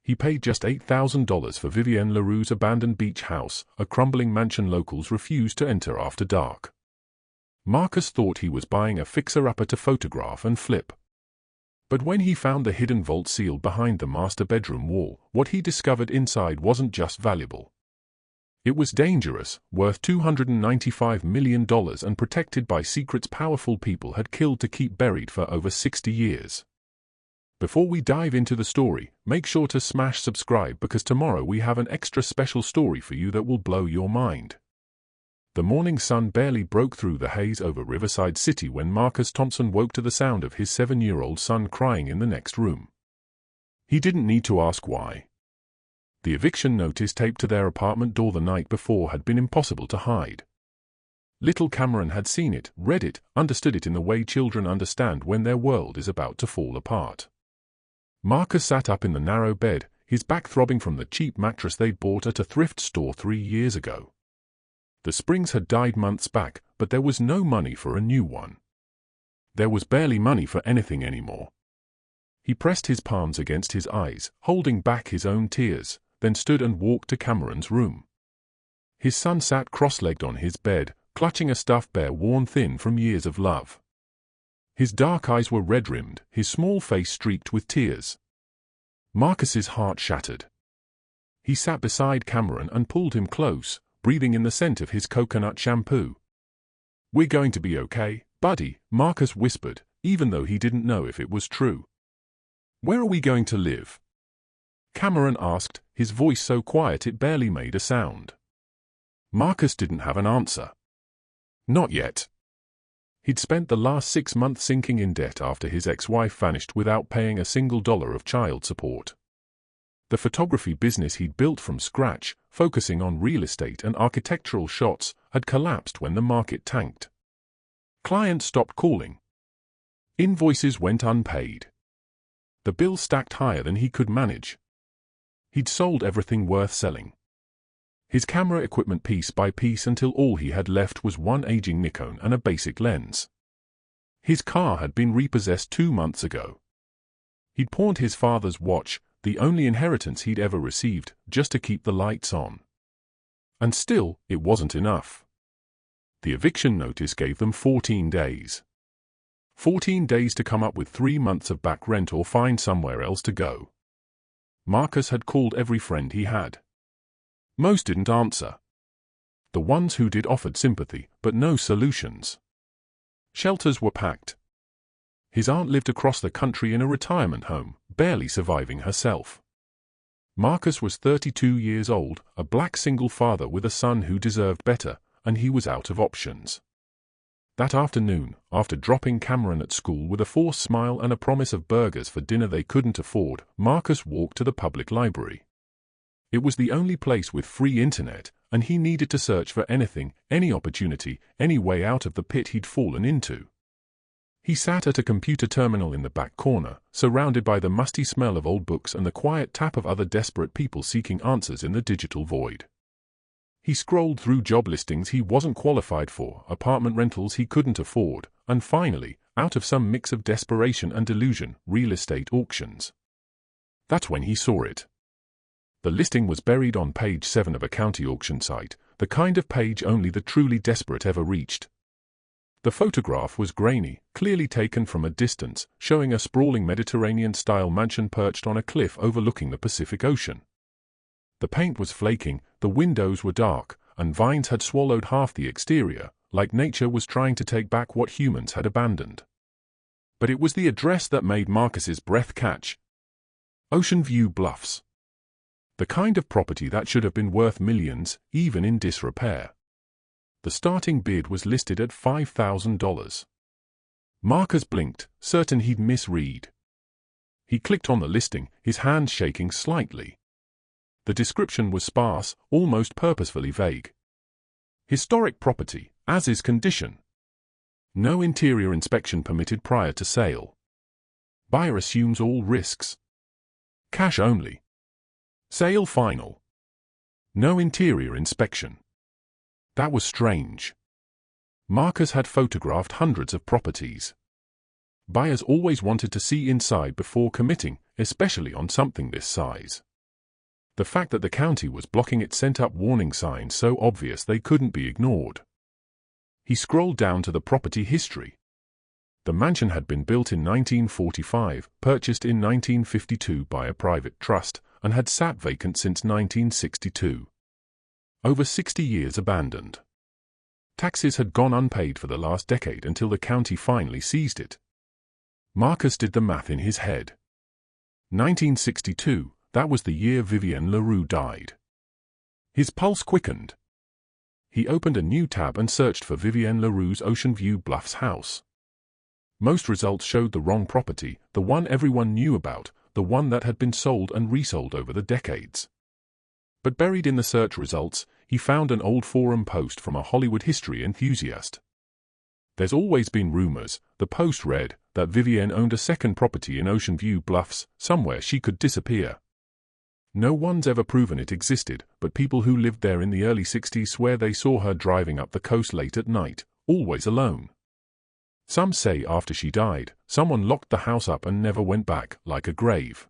He paid just $8,000 for Vivienne LaRue's abandoned beach house, a crumbling mansion locals refused to enter after dark. Marcus thought he was buying a fixer-upper to photograph and flip. But when he found the hidden vault sealed behind the master bedroom wall, what he discovered inside wasn't just valuable. It was dangerous, worth $295 million and protected by secrets powerful people had killed to keep buried for over 60 years. Before we dive into the story, make sure to smash subscribe because tomorrow we have an extra special story for you that will blow your mind. The morning sun barely broke through the haze over Riverside City when Marcus Thompson woke to the sound of his 7-year-old son crying in the next room. He didn't need to ask why. The eviction notice taped to their apartment door the night before had been impossible to hide. Little Cameron had seen it, read it, understood it in the way children understand when their world is about to fall apart. Marcus sat up in the narrow bed, his back throbbing from the cheap mattress they'd bought at a thrift store 3 years ago. The springs had died months back, but there was no money for a new one. There was barely money for anything anymore. He pressed his palms against his eyes, holding back his own tears, then stood and walked to Cameron's room. His son sat cross-legged on his bed, clutching a stuffed bear worn thin from years of love. His dark eyes were red-rimmed, his small face streaked with tears. Marcus's heart shattered. He sat beside Cameron and pulled him close, breathing in the scent of his coconut shampoo. "We're going to be okay, buddy," Marcus whispered, even though he didn't know if it was true. "Where are we going to live?" Cameron asked, his voice so quiet it barely made a sound. Marcus didn't have an answer. Not yet. He'd spent the last 6 months sinking in debt after his ex-wife vanished without paying a single dollar of child support. The photography business he'd built from scratch, focusing on real estate and architectural shots, had collapsed when the market tanked. Clients stopped calling. Invoices went unpaid. The bill stacked higher than he could manage. He'd sold everything worth selling. His camera equipment piece by piece until all he had left was one aging Nikon and a basic lens. His car had been repossessed 2 months ago. He'd pawned his father's watch, the only inheritance he'd ever received, just to keep the lights on. And still, it wasn't enough. The eviction notice gave them 14 days. 14 days to come up with 3 months of back rent or find somewhere else to go. Marcus had called every friend he had. Most didn't answer. The ones who did offered sympathy, but no solutions. Shelters were packed. His aunt lived across the country in a retirement home, barely surviving herself. Marcus was 32 years old, a black single father with a son who deserved better, and he was out of options. That afternoon, after dropping Cameron at school with a forced smile and a promise of burgers for dinner they couldn't afford, Marcus walked to the public library. It was the only place with free internet, and he needed to search for anything, any opportunity, any way out of the pit he'd fallen into. He sat at a computer terminal in the back corner, surrounded by the musty smell of old books and the quiet tap of other desperate people seeking answers in the digital void. He scrolled through job listings he wasn't qualified for, apartment rentals he couldn't afford, and finally, out of some mix of desperation and delusion, real estate auctions. That's when he saw it. The listing was buried on page 7 of a county auction site, the kind of page only the truly desperate ever reached. The photograph was grainy, clearly taken from a distance, showing a sprawling Mediterranean-style mansion perched on a cliff overlooking the Pacific Ocean. The paint was flaking, the windows were dark, and vines had swallowed half the exterior, like nature was trying to take back what humans had abandoned. But it was the address that made Marcus's breath catch. Ocean View Bluffs. The kind of property that should have been worth millions, even in disrepair. The starting bid was listed at $5,000. Marcus blinked, certain he'd misread. He clicked on the listing, his hands shaking slightly. The description was sparse, almost purposefully vague. Historic property, as is condition. No interior inspection permitted prior to sale. Buyer assumes all risks. Cash only. Sale final. No interior inspection. That was strange. Marcus had photographed hundreds of properties. Buyers always wanted to see inside before committing, especially on something this size. The fact that the county was blocking it sent up warning signs so obvious they couldn't be ignored. He scrolled down to the property history. The mansion had been built in 1945, purchased in 1952 by a private trust, and had sat vacant since 1962. Over 60 years abandoned. Taxes had gone unpaid for the last decade until the county finally seized it. Marcus did the math in his head. 1962, that was the year Vivienne LaRue died. His pulse quickened. He opened a new tab and searched for Vivienne LaRue's Ocean View Bluffs house. Most results showed the wrong property, the one everyone knew about, the one that had been sold and resold over the decades. But buried in the search results, he found an old forum post from a Hollywood history enthusiast. "There's always been rumors," the post read, "that Vivienne owned a second property in Ocean View Bluffs, somewhere she could disappear. No one's ever proven it existed, but people who lived there in the early 60s swear they saw her driving up the coast late at night, always alone. Some say after she died, someone locked the house up and never went back, like a grave."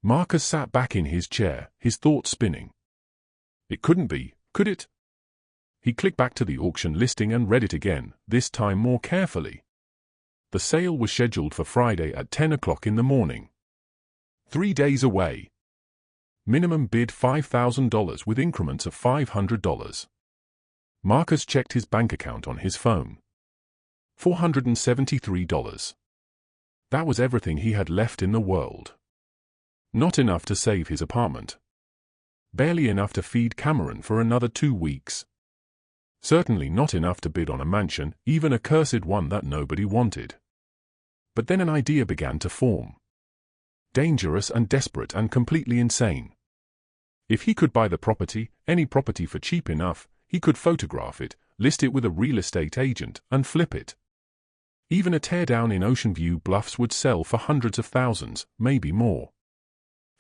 Marcus sat back in his chair, his thoughts spinning. It couldn't be, could it? He clicked back to the auction listing and read it again, this time more carefully. The sale was scheduled for Friday at 10 o'clock in the morning. 3 days away. Minimum bid $5,000 with increments of $500. Marcus checked his bank account on his phone. $473. That was everything he had left in the world. Not enough to save his apartment. Barely enough to feed Cameron for another 2 weeks. Certainly not enough to bid on a mansion, even a cursed one that nobody wanted. But then an idea began to form. Dangerous and desperate and completely insane. If he could buy the property, any property for cheap enough, he could photograph it, list it with a real estate agent, and flip it. Even a teardown in Ocean View Bluffs would sell for hundreds of thousands, maybe more.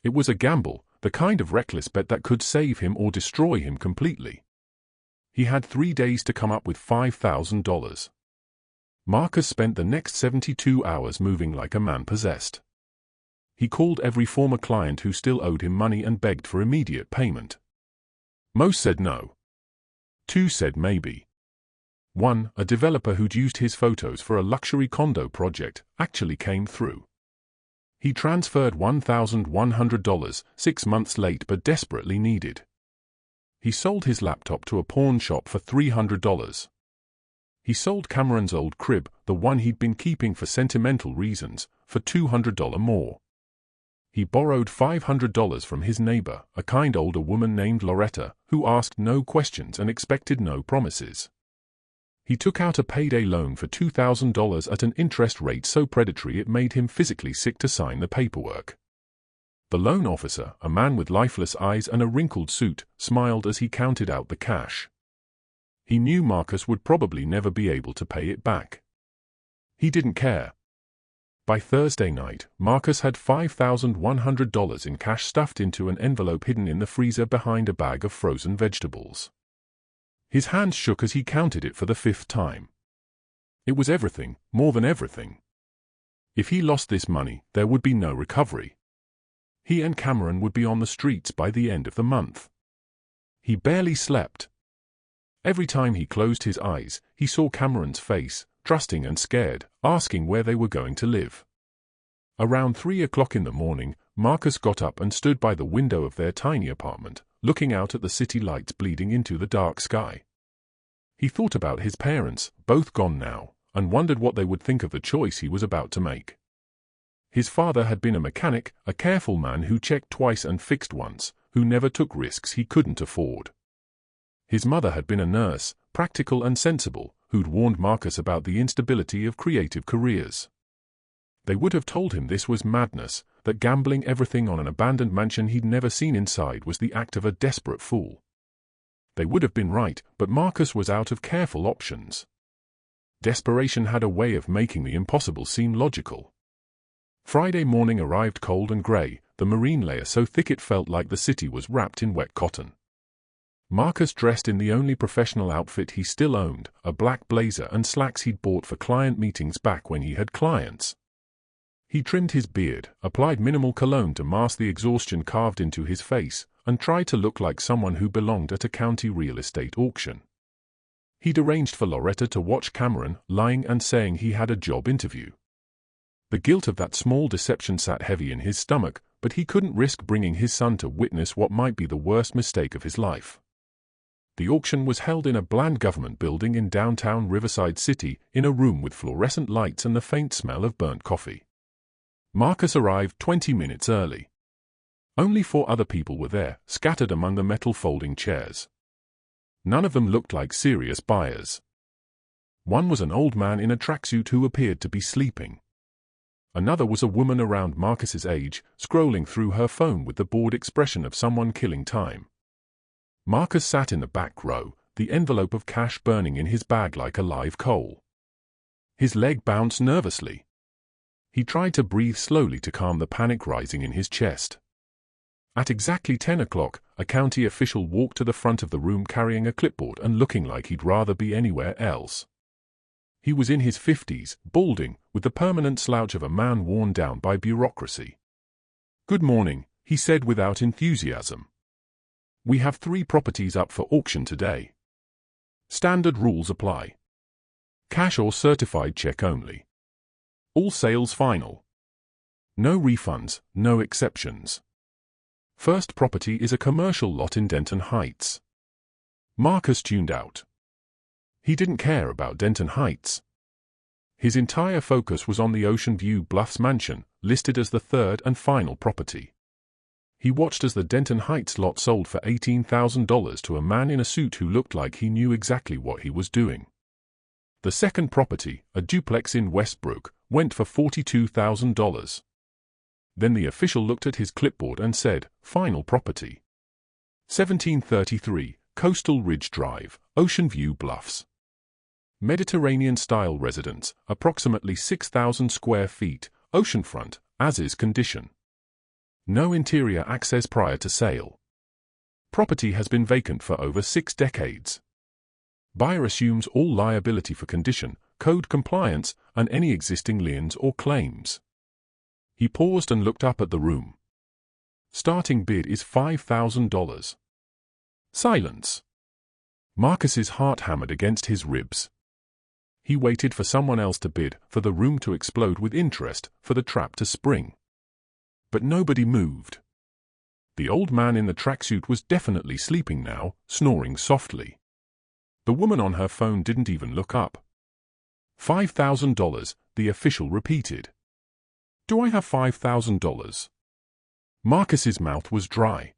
It was a gamble, the kind of reckless bet that could save him or destroy him completely. He had 3 days to come up with $5,000. Marcus spent the next 72 hours moving like a man possessed. He called every former client who still owed him money and begged for immediate payment. Most said no. 2 said maybe. 1, a developer who'd used his photos for a luxury condo project, actually came through. He transferred $1,100, 6 months late but desperately needed. He sold his laptop to a pawn shop for $300. He sold Cameron's old crib, the one he'd been keeping for sentimental reasons, for $200 more. He borrowed $500 from his neighbor, a kind older woman named Loretta, who asked no questions and expected no promises. He took out a payday loan for $2,000 at an interest rate so predatory it made him physically sick to sign the paperwork. The loan officer, a man with lifeless eyes and a wrinkled suit, smiled as he counted out the cash. He knew Marcus would probably never be able to pay it back. He didn't care. By Thursday night, Marcus had $5,100 in cash stuffed into an envelope hidden in the freezer behind a bag of frozen vegetables. His hands shook as he counted it for the 5th time. It was everything, more than everything. If he lost this money, there would be no recovery. He and Cameron would be on the streets by the end of the month. He barely slept. Every time he closed his eyes, he saw Cameron's face, trusting and scared, asking where they were going to live. Around 3 o'clock in the morning, Marcus got up and stood by the window of their tiny apartment, looking out at the city lights bleeding into the dark sky. He thought about his parents, both gone now, and wondered what they would think of the choice he was about to make. His father had been a mechanic, a careful man who checked twice and fixed once, who never took risks he couldn't afford. His mother had been a nurse, practical and sensible, who'd warned Marcus about the instability of creative careers. They would have told him this was madness, that gambling everything on an abandoned mansion he'd never seen inside was the act of a desperate fool. They would have been right, but Marcus was out of careful options. Desperation had a way of making the impossible seem logical. Friday morning arrived cold and grey, the marine layer so thick it felt like the city was wrapped in wet cotton. Marcus dressed in the only professional outfit he still owned, a black blazer and slacks he'd bought for client meetings back when he had clients. He trimmed his beard, applied minimal cologne to mask the exhaustion carved into his face, and tried to look like someone who belonged at a county real estate auction. He'd arranged for Loretta to watch Cameron, lying and saying he had a job interview. The guilt of that small deception sat heavy in his stomach, but he couldn't risk bringing his son to witness what might be the worst mistake of his life. The auction was held in a bland government building in downtown Riverside City, in a room with fluorescent lights and the faint smell of burnt coffee. Marcus arrived 20 minutes early. Only 4 other people were there, scattered among the metal folding chairs. None of them looked like serious buyers. One was an old man in a tracksuit who appeared to be sleeping. Another was a woman around Marcus's age, scrolling through her phone with the bored expression of someone killing time. Marcus sat in the back row, the envelope of cash burning in his bag like a live coal. His leg bounced nervously. He tried to breathe slowly to calm the panic rising in his chest. At exactly 10 o'clock, a county official walked to the front of the room carrying a clipboard and looking like he'd rather be anywhere else. He was in his 50s, balding, with the permanent slouch of a man worn down by bureaucracy. "Good morning," he said without enthusiasm. "We have 3 properties up for auction today. Standard rules apply. Cash or certified check only. All sales final. No refunds, no exceptions. First property is a commercial lot in Denton Heights." Marcus tuned out. He didn't care about Denton Heights. His entire focus was on the Ocean View Bluffs mansion, listed as the 3rd and final property. He watched as the Denton Heights lot sold for $18,000 to a man in a suit who looked like he knew exactly what he was doing. The second property, a duplex in Westbrook, went for $42,000. Then the official looked at his clipboard and said, "Final property. 1733, Coastal Ridge Drive, Ocean View Bluffs. Mediterranean-style residence, approximately 6,000 square feet, oceanfront, as-is condition. No interior access prior to sale. Property has been vacant for over 6 decades. Buyer assumes all liability for condition, code compliance, and any existing liens or claims." He paused and looked up at the room. "Starting bid is $5,000. Silence. Marcus's heart hammered against his ribs. He waited for someone else to bid, for the room to explode with interest, for the trap to spring. But nobody moved. The old man in the tracksuit was definitely sleeping now, snoring softly. The woman on her phone didn't even look up. $5,000, the official repeated. "Do I have $5,000? Marcus's mouth was dry.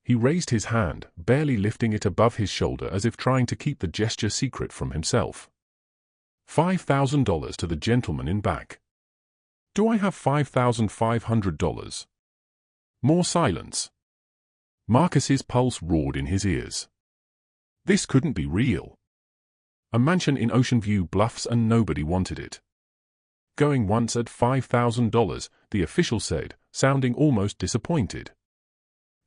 He raised his hand, barely lifting it above his shoulder as if trying to keep the gesture secret from himself. $5,000 to the gentleman in back. "Do I have $5,500? More silence. Marcus's pulse roared in his ears. This couldn't be real. A mansion in Ocean View Bluffs and nobody wanted it. Going once at $5,000, the official said, sounding almost disappointed.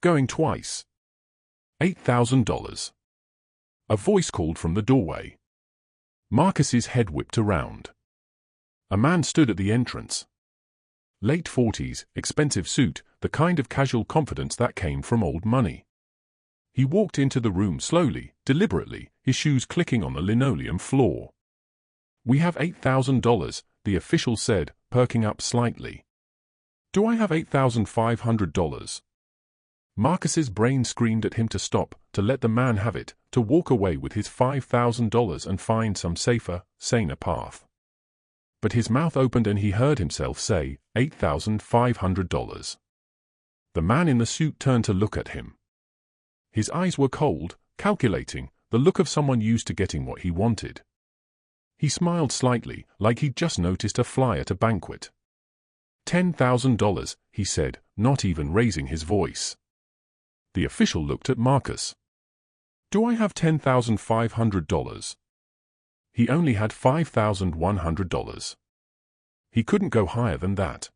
Going twice. $8,000. A voice called from the doorway. Marcus's head whipped around. A man stood at the entrance. Late 40s, expensive suit, the kind of casual confidence that came from old money. He walked into the room slowly, deliberately, his shoes clicking on the linoleum floor. "We have $8,000, the official said, perking up slightly. "Do I have $8,500? Marcus's brain screamed at him to stop, to let the man have it, to walk away with his $5,000 and find some safer, saner path. But his mouth opened and he heard himself say, $8,500. The man in the suit turned to look at him. His eyes were cold, calculating, the look of someone used to getting what he wanted. He smiled slightly, like he'd just noticed a fly at a banquet. $10,000, he said, not even raising his voice. The official looked at Marcus. "Do I have $10,500? He only had $5,100. He couldn't go higher than that.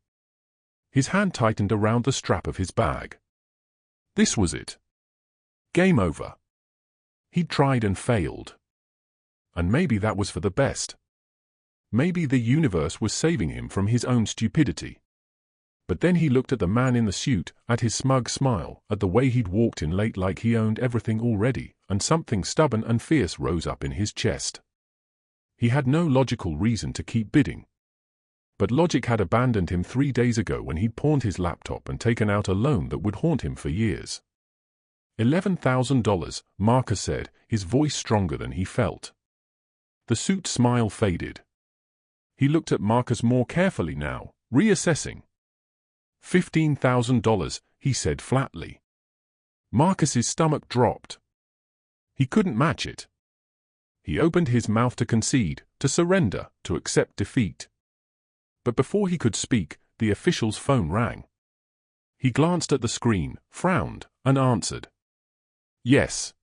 His hand tightened around the strap of his bag. This was it. Game over. He'd tried and failed. And maybe that was for the best. Maybe the universe was saving him from his own stupidity. But then he looked at the man in the suit, at his smug smile, at the way he'd walked in late like he owned everything already, and something stubborn and fierce rose up in his chest. He had no logical reason to keep bidding. But logic had abandoned him 3 days ago when he'd pawned his laptop and taken out a loan that would haunt him for years. $11,000, Marcus said, his voice stronger than he felt. The suit's smile faded. He looked at Marcus more carefully now, reassessing. $15,000, he said flatly. Marcus's stomach dropped. He couldn't match it. He opened his mouth to concede, to surrender, to accept defeat. But before he could speak, the official's phone rang. He glanced at the screen, frowned, and answered. Yes.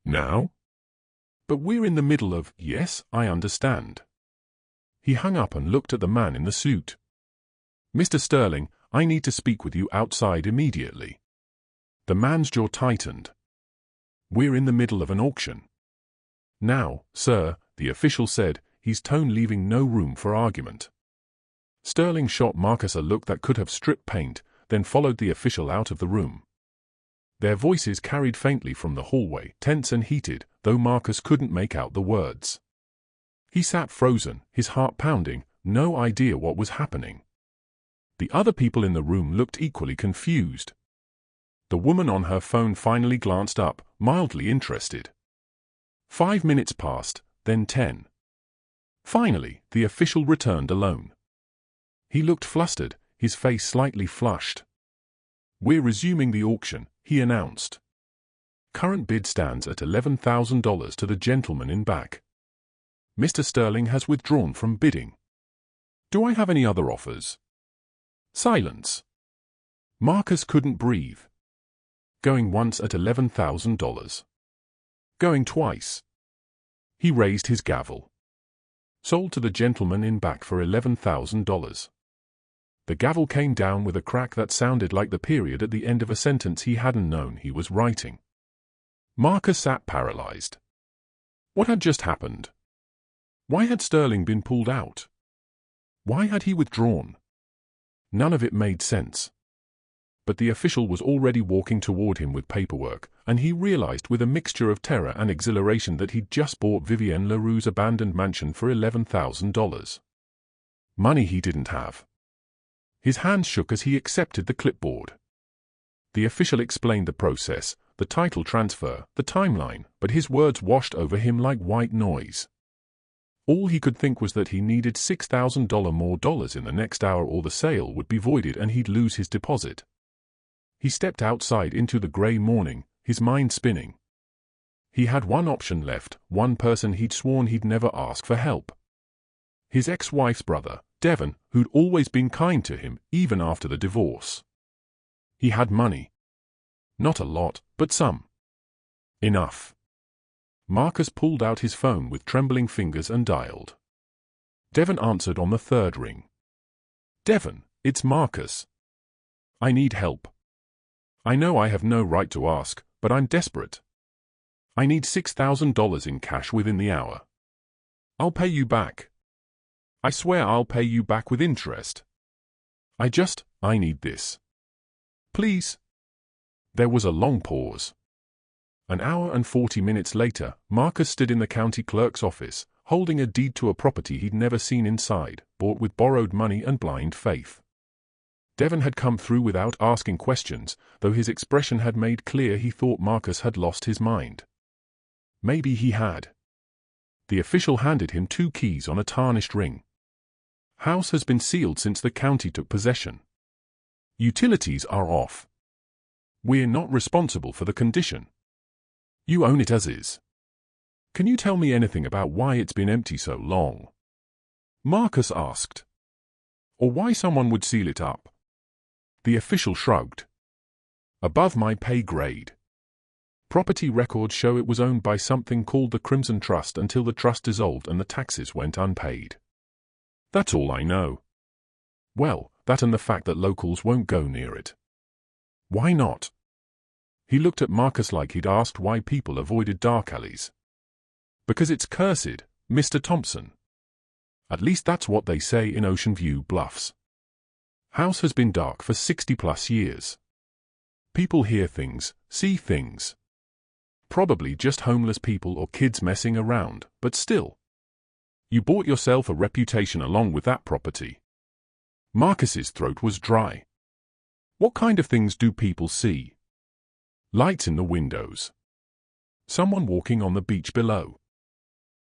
Now? But we're in the middle of, yes, I understand. He hung up and looked at the man in the suit. Mr. Sterling, I need to speak with you outside immediately. The man's jaw tightened. We're in the middle of an auction. Now, sir, the official said, his tone leaving no room for argument. Sterling shot Marcus a look that could have stripped paint, then followed the official out of the room. Their voices carried faintly from the hallway, tense and heated, though Marcus couldn't make out the words. He sat frozen, his heart pounding, no idea what was happening. The other people in the room looked equally confused. The woman on her phone finally glanced up, mildly interested. 5 minutes passed, then 10. Finally, the official returned alone. He looked flustered, his face slightly flushed. We're resuming the auction, he announced. Current bid stands at $11,000 to the gentleman in back. Mr. Sterling has withdrawn from bidding. Do I have any other offers? Silence. Marcus couldn't breathe. Going once at $11,000. Going twice. He raised his gavel. Sold to the gentleman in back for $11,000. The gavel came down with a crack that sounded like the period at the end of a sentence he hadn't known he was writing. Marcus sat paralyzed. What had just happened? Why had Sterling been pulled out? Why had he withdrawn? None of it made sense. But the official was already walking toward him with paperwork, and he realized with a mixture of terror and exhilaration that he'd just bought Vivienne LaRue's abandoned mansion for $11,000. Money he didn't have. His hands shook as he accepted the clipboard. The official explained the process, the title transfer, the timeline, but his words washed over him like white noise. All he could think was that he needed $6,000 more in the next hour or the sale would be voided and he'd lose his deposit. He stepped outside into the gray morning, his mind spinning. He had one option left, one person he'd sworn he'd never ask for help. His ex-wife's brother, Devon, who'd always been kind to him, even after the divorce. He had money. Not a lot, but some. Enough. Marcus pulled out his phone with trembling fingers and dialed. Devon answered on the third ring. Devon, it's Marcus. I need help. I know I have no right to ask, but I'm desperate. I need $6,000 in cash within the hour. I'll pay you back. I swear I'll pay you back with interest. I need this. Please. There was a long pause. An hour and 40 minutes later, Marcus stood in the county clerk's office, holding a deed to a property he'd never seen inside, bought with borrowed money and blind faith. Devon had come through without asking questions, though his expression had made clear he thought Marcus had lost his mind. Maybe he had. The official handed him 2 keys on a tarnished ring. House has been sealed since the county took possession. Utilities are off. We're not responsible for the condition. You own it as is. Can you tell me anything about why it's been empty so long? Marcus asked. Or why someone would seal it up? The official shrugged. Above my pay grade. Property records show it was owned by something called the Crimson Trust until the trust dissolved and the taxes went unpaid. That's all I know. Well, that and the fact that locals won't go near it. Why not? He looked at Marcus like he'd asked why people avoided dark alleys. Because it's cursed, Mr. Thompson. At least that's what they say in Ocean View Bluffs. House has been dark for 60+ years. People hear things, see things. Probably just homeless people or kids messing around, but still. You bought yourself a reputation along with that property. Marcus's throat was dry. What kind of things do people see? Lights in the windows. Someone walking on the beach below.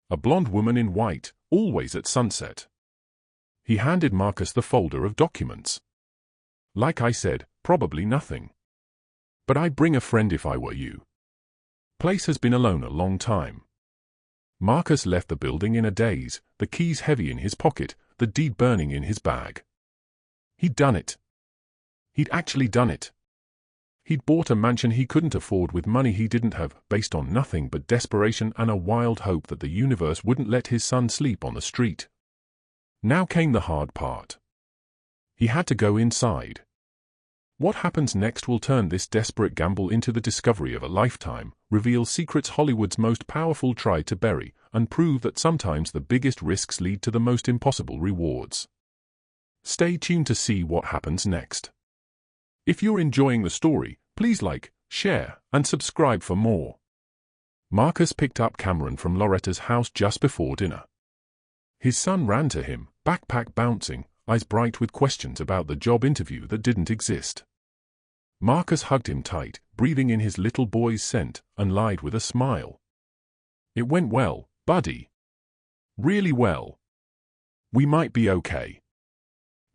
A blonde woman in white, always at sunset. He handed Marcus the folder of documents. Like I said, probably nothing. But I'd bring a friend if I were you. Place has been alone a long time. Marcus left the building in a daze, the keys heavy in his pocket, the deed burning in his bag. He'd done it. He'd actually done it. He'd bought a mansion he couldn't afford with money he didn't have, based on nothing but desperation and a wild hope that the universe wouldn't let his son sleep on the street. Now came the hard part. He had to go inside. What happens next will turn this desperate gamble into the discovery of a lifetime, reveal secrets Hollywood's most powerful try to bury, and prove that sometimes the biggest risks lead to the most impossible rewards. Stay tuned to see what happens next. If you're enjoying the story, please like, share, and subscribe for more. Marcus picked up Cameron from Loretta's house just before dinner. His son ran to him, backpack bouncing, eyes bright with questions about the job interview that didn't exist. Marcus hugged him tight, breathing in his little boy's scent, and lied with a smile. It went well, buddy. Really well. We might be okay.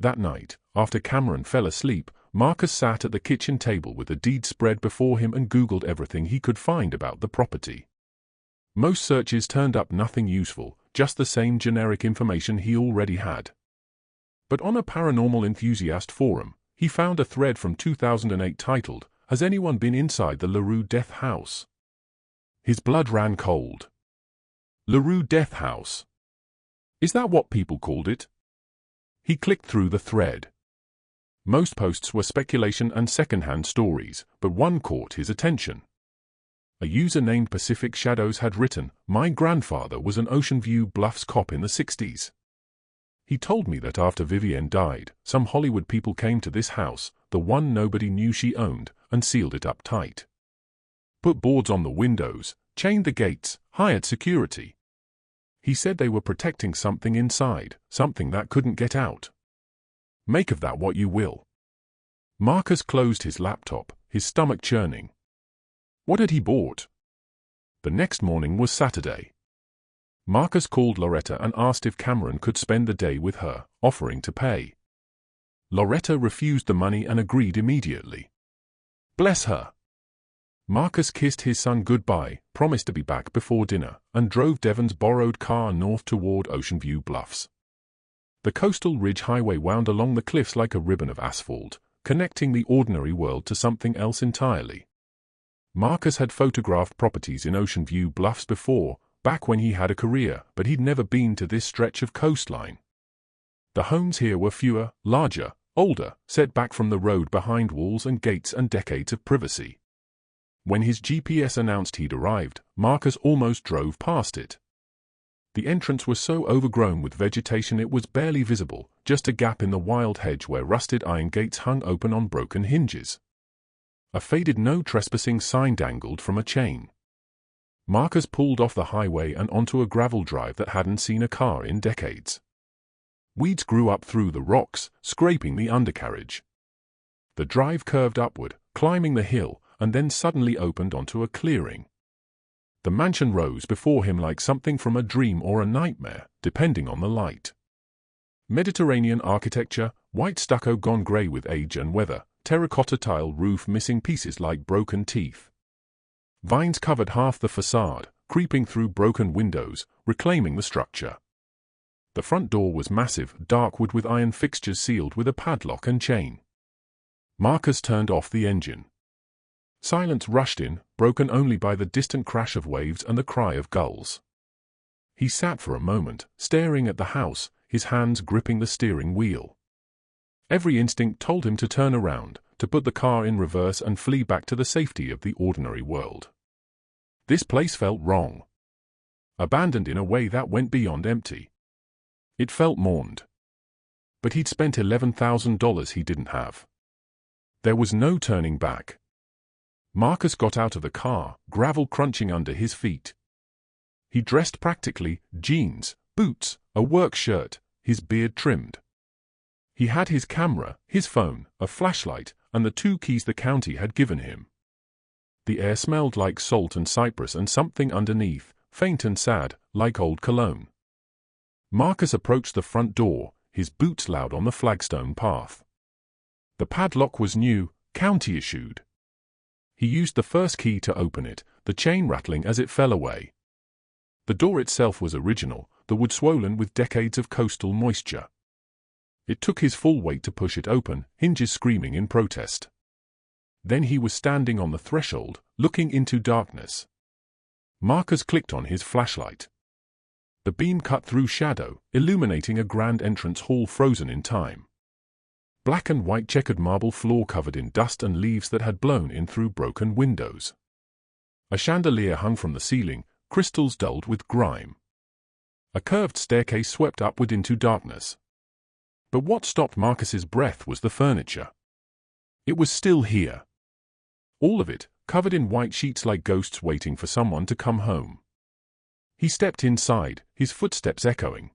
That night, after Cameron fell asleep, Marcus sat at the kitchen table with the deed spread before him and Googled everything he could find about the property. Most searches turned up nothing useful, just the same generic information he already had. But on a paranormal enthusiast forum, he found a thread from 2008 titled, "Has anyone been inside the LaRue death house?" His blood ran cold. LaRue death house. Is that what people called it? He clicked through the thread. Most posts were speculation and second-hand stories, but one caught his attention. A user named Pacific Shadows had written, "My grandfather was an Ocean View Bluffs cop in the 60s. He told me that after Vivienne died, some Hollywood people came to this house, the one nobody knew she owned, and sealed it up tight. Put boards on the windows, chained the gates, hired security. He said they were protecting something inside, something that couldn't get out. Make of that what you will." Marcus closed his laptop, his stomach churning. What had he bought? The next morning was Saturday. Marcus called Loretta and asked if Cameron could spend the day with her, offering to pay. Loretta refused the money and agreed immediately. Bless her. Marcus kissed his son goodbye, promised to be back before dinner, and drove Devon's borrowed car north toward Ocean View Bluffs. The coastal ridge highway wound along the cliffs like a ribbon of asphalt, connecting the ordinary world to something else entirely. Marcus had photographed properties in Ocean View Bluffs before, back when he had a career, but he'd never been to this stretch of coastline. The homes here were fewer, larger, older, set back from the road behind walls and gates and decades of privacy. When his GPS announced he'd arrived, Marcus almost drove past it. The entrance was so overgrown with vegetation it was barely visible, just a gap in the wild hedge where rusted iron gates hung open on broken hinges. A faded "No Trespassing" sign dangled from a chain. Marcus pulled off the highway and onto a gravel drive that hadn't seen a car in decades. Weeds grew up through the rocks, scraping the undercarriage. The drive curved upward, climbing the hill, and then suddenly opened onto a clearing. The mansion rose before him like something from a dream or a nightmare, depending on the light. Mediterranean architecture, white stucco gone grey with age and weather, terracotta tile roof missing pieces like broken teeth. Vines covered half the facade, creeping through broken windows, reclaiming the structure. The front door was massive, dark wood with iron fixtures sealed with a padlock and chain. Marcus turned off the engine. Silence rushed in, broken only by the distant crash of waves and the cry of gulls. He sat for a moment, staring at the house, his hands gripping the steering wheel. Every instinct told him to turn around, to put the car in reverse and flee back to the safety of the ordinary world. This place felt wrong. Abandoned in a way that went beyond empty. It felt mourned. But he'd spent $11,000 he didn't have. There was no turning back. Marcus got out of the car, gravel crunching under his feet. He dressed practically, jeans, boots, a work shirt, his beard trimmed. He had his camera, his phone, a flashlight, and the 2 keys the county had given him. The air smelled like salt and cypress and something underneath, faint and sad, like old cologne. Marcus approached the front door, his boots loud on the flagstone path. The padlock was new, county-issued. He used the first key to open it, the chain rattling as it fell away. The door itself was original, the wood swollen with decades of coastal moisture. It took his full weight to push it open, hinges screaming in protest. Then he was standing on the threshold, looking into darkness. Marcus clicked on his flashlight. The beam cut through shadow, illuminating a grand entrance hall frozen in time. Black and white checkered marble floor covered in dust and leaves that had blown in through broken windows. A chandelier hung from the ceiling, crystals dulled with grime. A curved staircase swept upward into darkness. But what stopped Marcus's breath was the furniture. It was still here. All of it, covered in white sheets like ghosts waiting for someone to come home. He stepped inside, his footsteps echoing.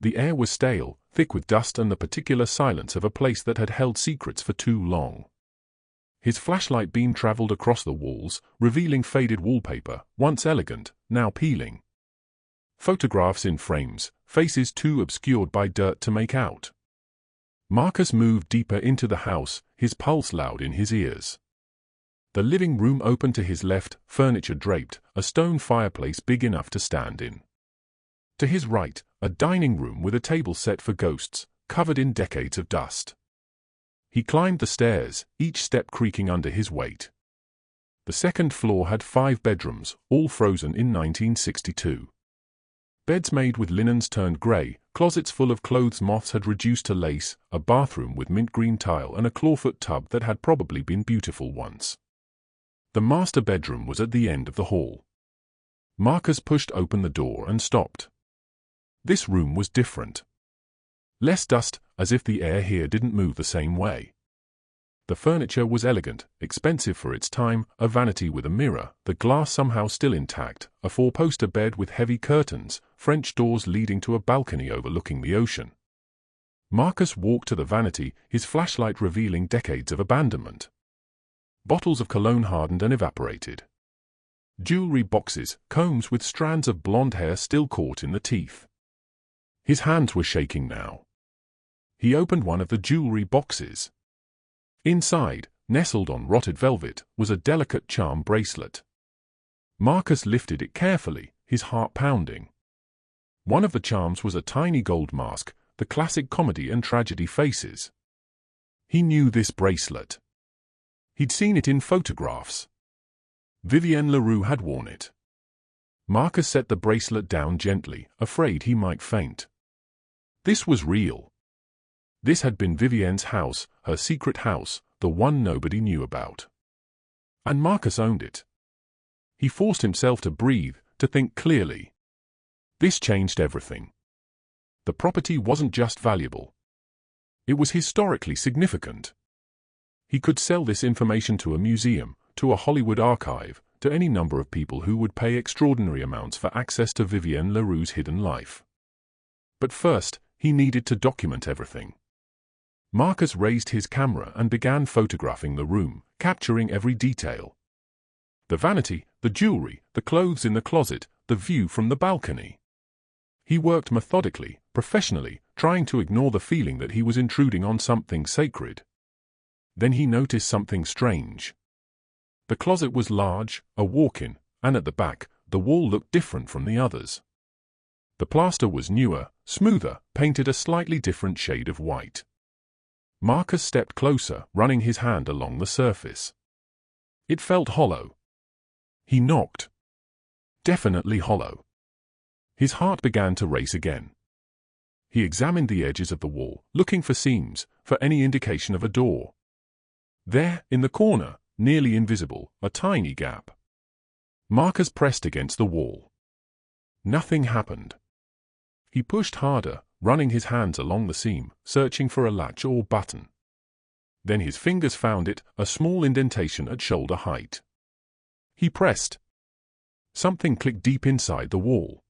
The air was stale, thick with dust and the particular silence of a place that had held secrets for too long. His flashlight beam traveled across the walls, revealing faded wallpaper, once elegant, now peeling. Photographs in frames, faces too obscured by dirt to make out. Marcus moved deeper into the house, his pulse loud in his ears. The living room opened to his left, furniture draped, a stone fireplace big enough to stand in. To his right, a dining room with a table set for ghosts, covered in decades of dust. He climbed the stairs, each step creaking under his weight. The second floor had 5 bedrooms, all frozen in 1962. Beds made with linens turned grey, closets full of clothes moths had reduced to lace, a bathroom with mint green tile and a clawfoot tub that had probably been beautiful once. The master bedroom was at the end of the hall. Marcus pushed open the door and stopped. This room was different. Less dust, as if the air here didn't move the same way. The furniture was elegant, expensive for its time, a vanity with a mirror, the glass somehow still intact, a 4-poster bed with heavy curtains, French doors leading to a balcony overlooking the ocean. Marcus walked to the vanity, his flashlight revealing decades of abandonment. Bottles of cologne hardened and evaporated. Jewelry boxes, combs with strands of blonde hair still caught in the teeth. His hands were shaking now. He opened one of the jewelry boxes. Inside, nestled on rotted velvet, was a delicate charm bracelet. Marcus lifted it carefully, his heart pounding. One of the charms was a tiny gold mask, the classic comedy and tragedy faces. He knew this bracelet. He'd seen it in photographs. Vivienne LaRue had worn it. Marcus set the bracelet down gently, afraid he might faint. This was real. This had been Vivienne's house, her secret house, the one nobody knew about. And Marcus owned it. He forced himself to breathe, to think clearly. This changed everything. The property wasn't just valuable. It was historically significant. He could sell this information to a museum, to a Hollywood archive, to any number of people who would pay extraordinary amounts for access to Vivienne LaRue's hidden life. But first, he needed to document everything. Marcus raised his camera and began photographing the room, capturing every detail. The vanity, the jewelry, the clothes in the closet, the view from the balcony. He worked methodically, professionally, trying to ignore the feeling that he was intruding on something sacred. Then he noticed something strange. The closet was large, a walk-in, and at the back, the wall looked different from the others. The plaster was newer, smoother, painted a slightly different shade of white. Marcus stepped closer, running his hand along the surface. It felt hollow. He knocked. Definitely hollow. His heart began to race again. He examined the edges of the wall, looking for seams, for any indication of a door. There, in the corner, nearly invisible, a tiny gap. Marcus pressed against the wall. Nothing happened. He pushed harder, running his hands along the seam, searching for a latch or button. Then his fingers found it, a small indentation at shoulder height. He pressed. Something clicked deep inside the wall.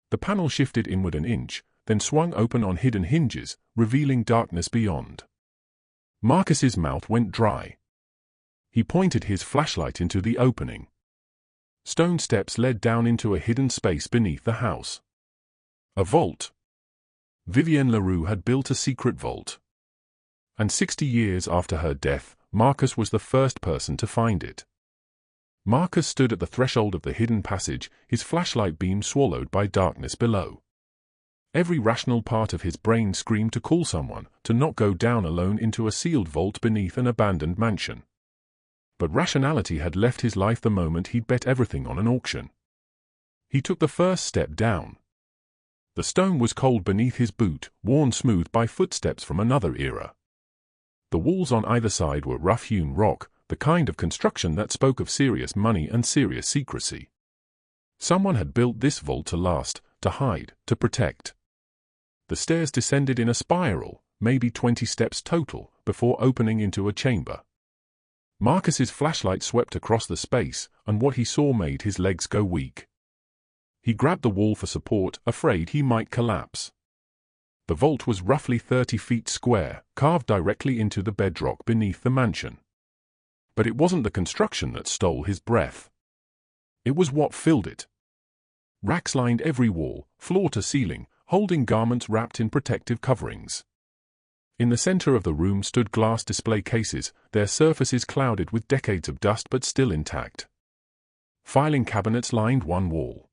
The panel shifted inward an inch, then swung open on hidden hinges, revealing darkness beyond. Marcus's mouth went dry. He pointed his flashlight into the opening. Stone steps led down into a hidden space beneath the house. A vault. Vivienne LaRue had built a secret vault. And 60 years after her death, Marcus was the first person to find it. Marcus stood at the threshold of the hidden passage, his flashlight beam swallowed by darkness below. Every rational part of his brain screamed to call someone, to not go down alone into a sealed vault beneath an abandoned mansion. But rationality had left his life the moment he'd bet everything on an auction. He took the first step down. The stone was cold beneath his boot, worn smooth by footsteps from another era. The walls on either side were rough-hewn rock, the kind of construction that spoke of serious money and serious secrecy. Someone had built this vault to last, to hide, to protect. The stairs descended in a spiral, maybe 20 steps total, before opening into a chamber. Marcus's flashlight swept across the space, and what he saw made his legs go weak. He grabbed the wall for support, afraid he might collapse. The vault was roughly 30 feet square, carved directly into the bedrock beneath the mansion. But it wasn't the construction that stole his breath. It was what filled it. Racks lined every wall, floor to ceiling, holding garments wrapped in protective coverings. In the center of the room stood glass display cases, their surfaces clouded with decades of dust but still intact. Filing cabinets lined one wall.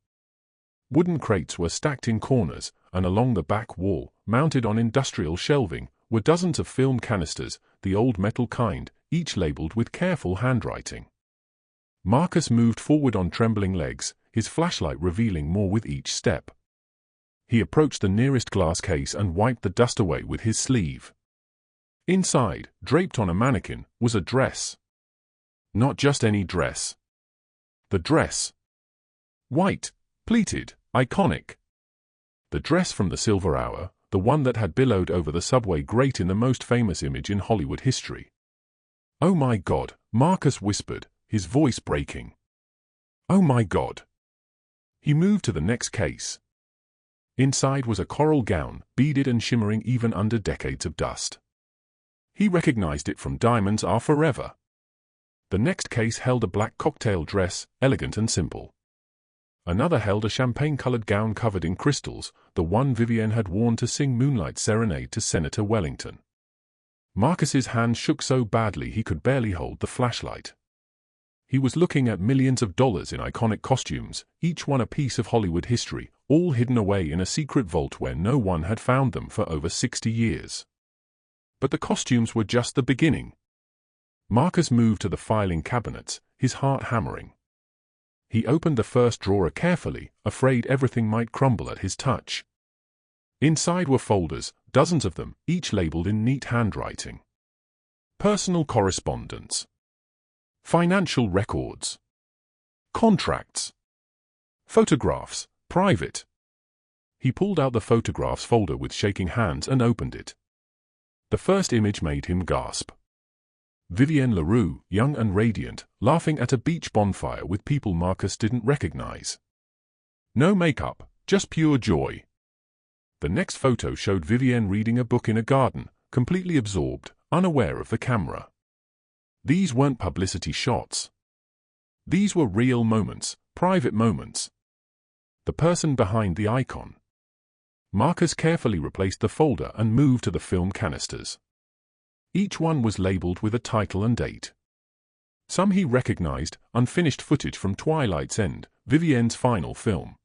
Wooden crates were stacked in corners, and along the back wall, mounted on industrial shelving, were dozens of film canisters, the old metal kind, each labeled with careful handwriting. Marcus moved forward on trembling legs, his flashlight revealing more with each step. He approached the nearest glass case and wiped the dust away with his sleeve. Inside, draped on a mannequin, was a dress. Not just any dress. The dress. White, pleated, iconic. The dress from the Silver Hour, the one that had billowed over the subway grate in the most famous image in Hollywood history. "Oh my God," Marcus whispered, his voice breaking. "Oh my God." He moved to the next case. Inside was a coral gown, beaded and shimmering even under decades of dust. He recognized it from Diamonds Are Forever. The next case held a black cocktail dress, elegant and simple. Another held a champagne-colored gown covered in crystals, the one Vivienne had worn to sing Moonlight Serenade to Senator Wellington. Marcus's hand shook so badly he could barely hold the flashlight. He was looking at millions of dollars in iconic costumes, each one a piece of Hollywood history, all hidden away in a secret vault where no one had found them for over 60 years. But the costumes were just the beginning. Marcus moved to the filing cabinets, his heart hammering. He opened the first drawer carefully, afraid everything might crumble at his touch. Inside were folders, dozens of them, each labeled in neat handwriting. Personal correspondence. Financial records. Contracts. Photographs, private. He pulled out the photographs folder with shaking hands and opened it. The first image made him gasp. Vivienne LaRue, young and radiant, laughing at a beach bonfire with people Marcus didn't recognize. No makeup, just pure joy. The next photo showed Vivienne reading a book in a garden, completely absorbed, unaware of the camera. These weren't publicity shots. These were real moments, private moments. The person behind the icon. Marcus carefully replaced the folder and moved to the film canisters. Each one was labeled with a title and date. Some he recognized, unfinished footage from Twilight's End, Vivienne's final film.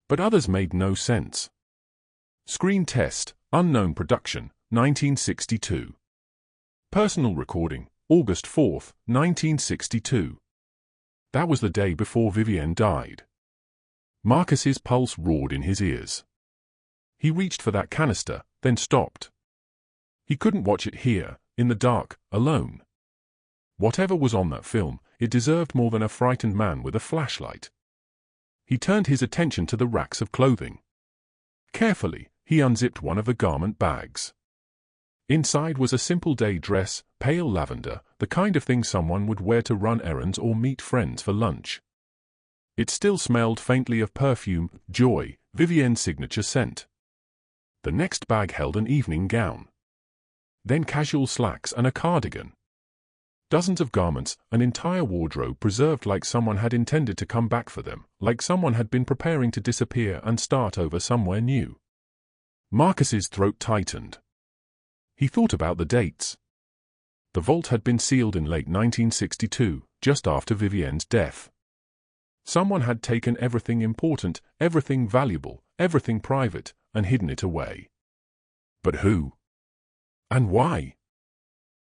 But others made no sense. Screen test, unknown production, 1962. Personal recording, August 4, 1962. That was the day before Vivienne died. Marcus's pulse roared in his ears. He reached for that canister, then stopped. He couldn't watch it here, in the dark, alone. Whatever was on that film, it deserved more than a frightened man with a flashlight. He turned his attention to the racks of clothing. Carefully, he unzipped one of the garment bags. Inside was a simple day dress, pale lavender, the kind of thing someone would wear to run errands or meet friends for lunch. It still smelled faintly of perfume, Joy, Vivienne's signature scent. The next bag held an evening gown. Then casual slacks and a cardigan. Dozens of garments, an entire wardrobe preserved like someone had intended to come back for them, like someone had been preparing to disappear and start over somewhere new. Marcus's throat tightened. He thought about the dates. The vault had been sealed in late 1962, just after Vivienne's death. Someone had taken everything important, everything valuable, everything private, and hidden it away. But who? And why?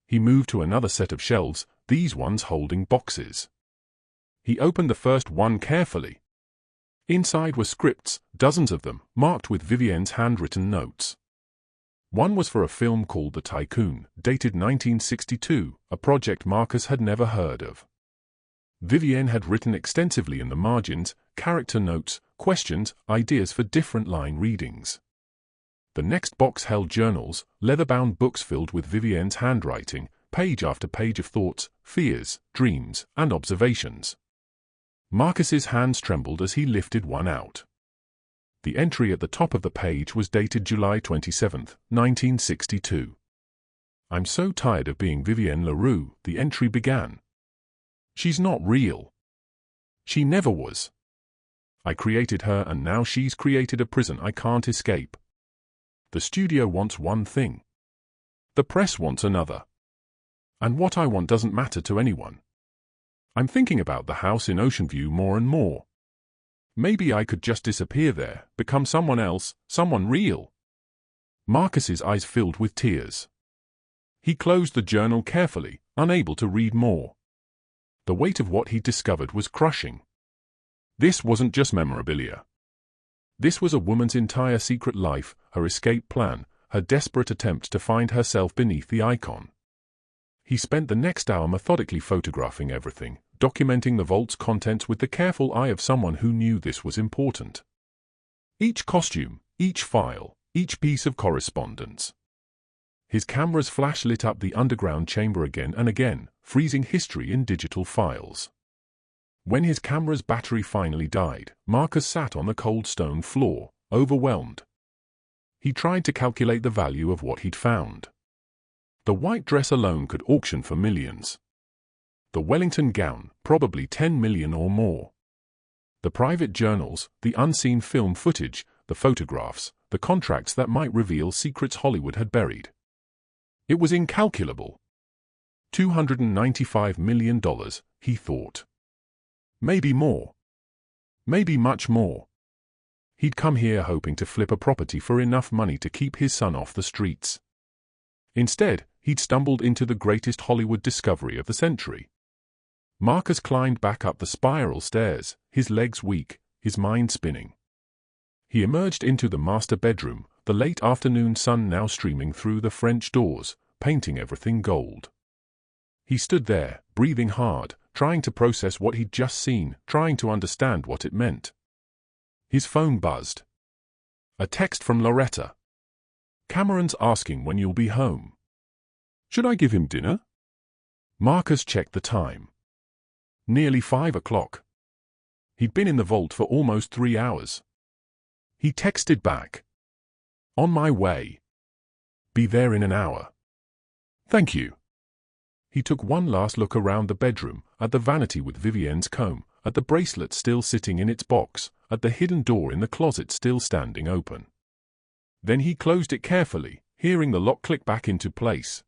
He moved to another set of shelves, these ones holding boxes. He opened the first one carefully. Inside were scripts, dozens of them, marked with Vivienne's handwritten notes. One was for a film called The Tycoon, dated 1962, a project Marcus had never heard of. Vivienne had written extensively in the margins, character notes, questions, ideas for different line readings. The next box held journals, leather-bound books filled with Vivienne's handwriting, page after page of thoughts, fears, dreams, and observations. Marcus's hands trembled as he lifted one out. The entry at the top of the page was dated July 27, 1962. "I'm so tired of being Vivienne LaRue," the entry began. "She's not real. She never was. I created her and now she's created a prison I can't escape. The studio wants one thing. The press wants another. And what I want doesn't matter to anyone. I'm thinking about the house in Ocean View more and more. Maybe I could just disappear there, become someone else, someone real." Marcus's eyes filled with tears. He closed the journal carefully, unable to read more. The weight of what he'd discovered was crushing. This wasn't just memorabilia. This was a woman's entire secret life, her escape plan, her desperate attempt to find herself beneath the icon. He spent the next hour methodically photographing everything, documenting the vault's contents with the careful eye of someone who knew this was important. Each costume, each file, each piece of correspondence. His camera's flash lit up the underground chamber again and again, freezing history in digital files. When his camera's battery finally died, Marcus sat on the cold stone floor, overwhelmed. He tried to calculate the value of what he'd found. The white dress alone could auction for millions. The Wellington gown, probably 10 million or more. The private journals, the unseen film footage, the photographs, the contracts that might reveal secrets Hollywood had buried. It was incalculable. $295 million, he thought. Maybe more. Maybe much more. He'd come here hoping to flip a property for enough money to keep his son off the streets. Instead, he'd stumbled into the greatest Hollywood discovery of the century. Marcus climbed back up the spiral stairs, his legs weak, his mind spinning. He emerged into the master bedroom, the late afternoon sun now streaming through the French doors, painting everything gold. He stood there, breathing hard, trying to process what he'd just seen, trying to understand what it meant. His phone buzzed. A text from Loretta. "Cameron's asking when you'll be home. Should I give him dinner?" Marcus checked the time. Nearly 5 o'clock. He'd been in the vault for almost 3 hours. He texted back. "On my way. Be there in an hour. Thank you." He took one last look around the bedroom, at the vanity with Vivienne's comb, at the bracelet still sitting in its box, at the hidden door in the closet still standing open. Then he closed it carefully, hearing the lock click back into place.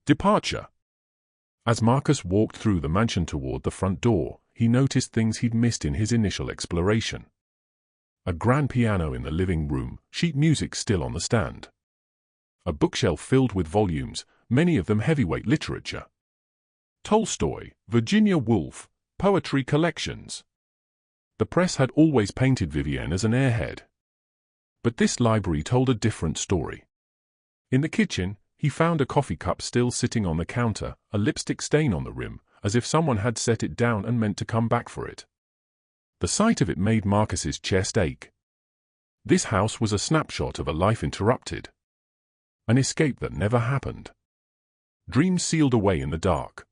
Departure. As Marcus walked through the mansion toward the front door, he noticed things he'd missed in his initial exploration. A grand piano in the living room, sheet music still on the stand. A bookshelf filled with volumes, many of them heavyweight literature. Tolstoy, Virginia Woolf, poetry collections. The press had always painted Vivienne as an airhead. But this library told a different story. In the kitchen, he found a coffee cup still sitting on the counter, a lipstick stain on the rim, as if someone had set it down and meant to come back for it. The sight of it made Marcus's chest ache. This house was a snapshot of a life interrupted. An escape that never happened. Dreams sealed away in the dark.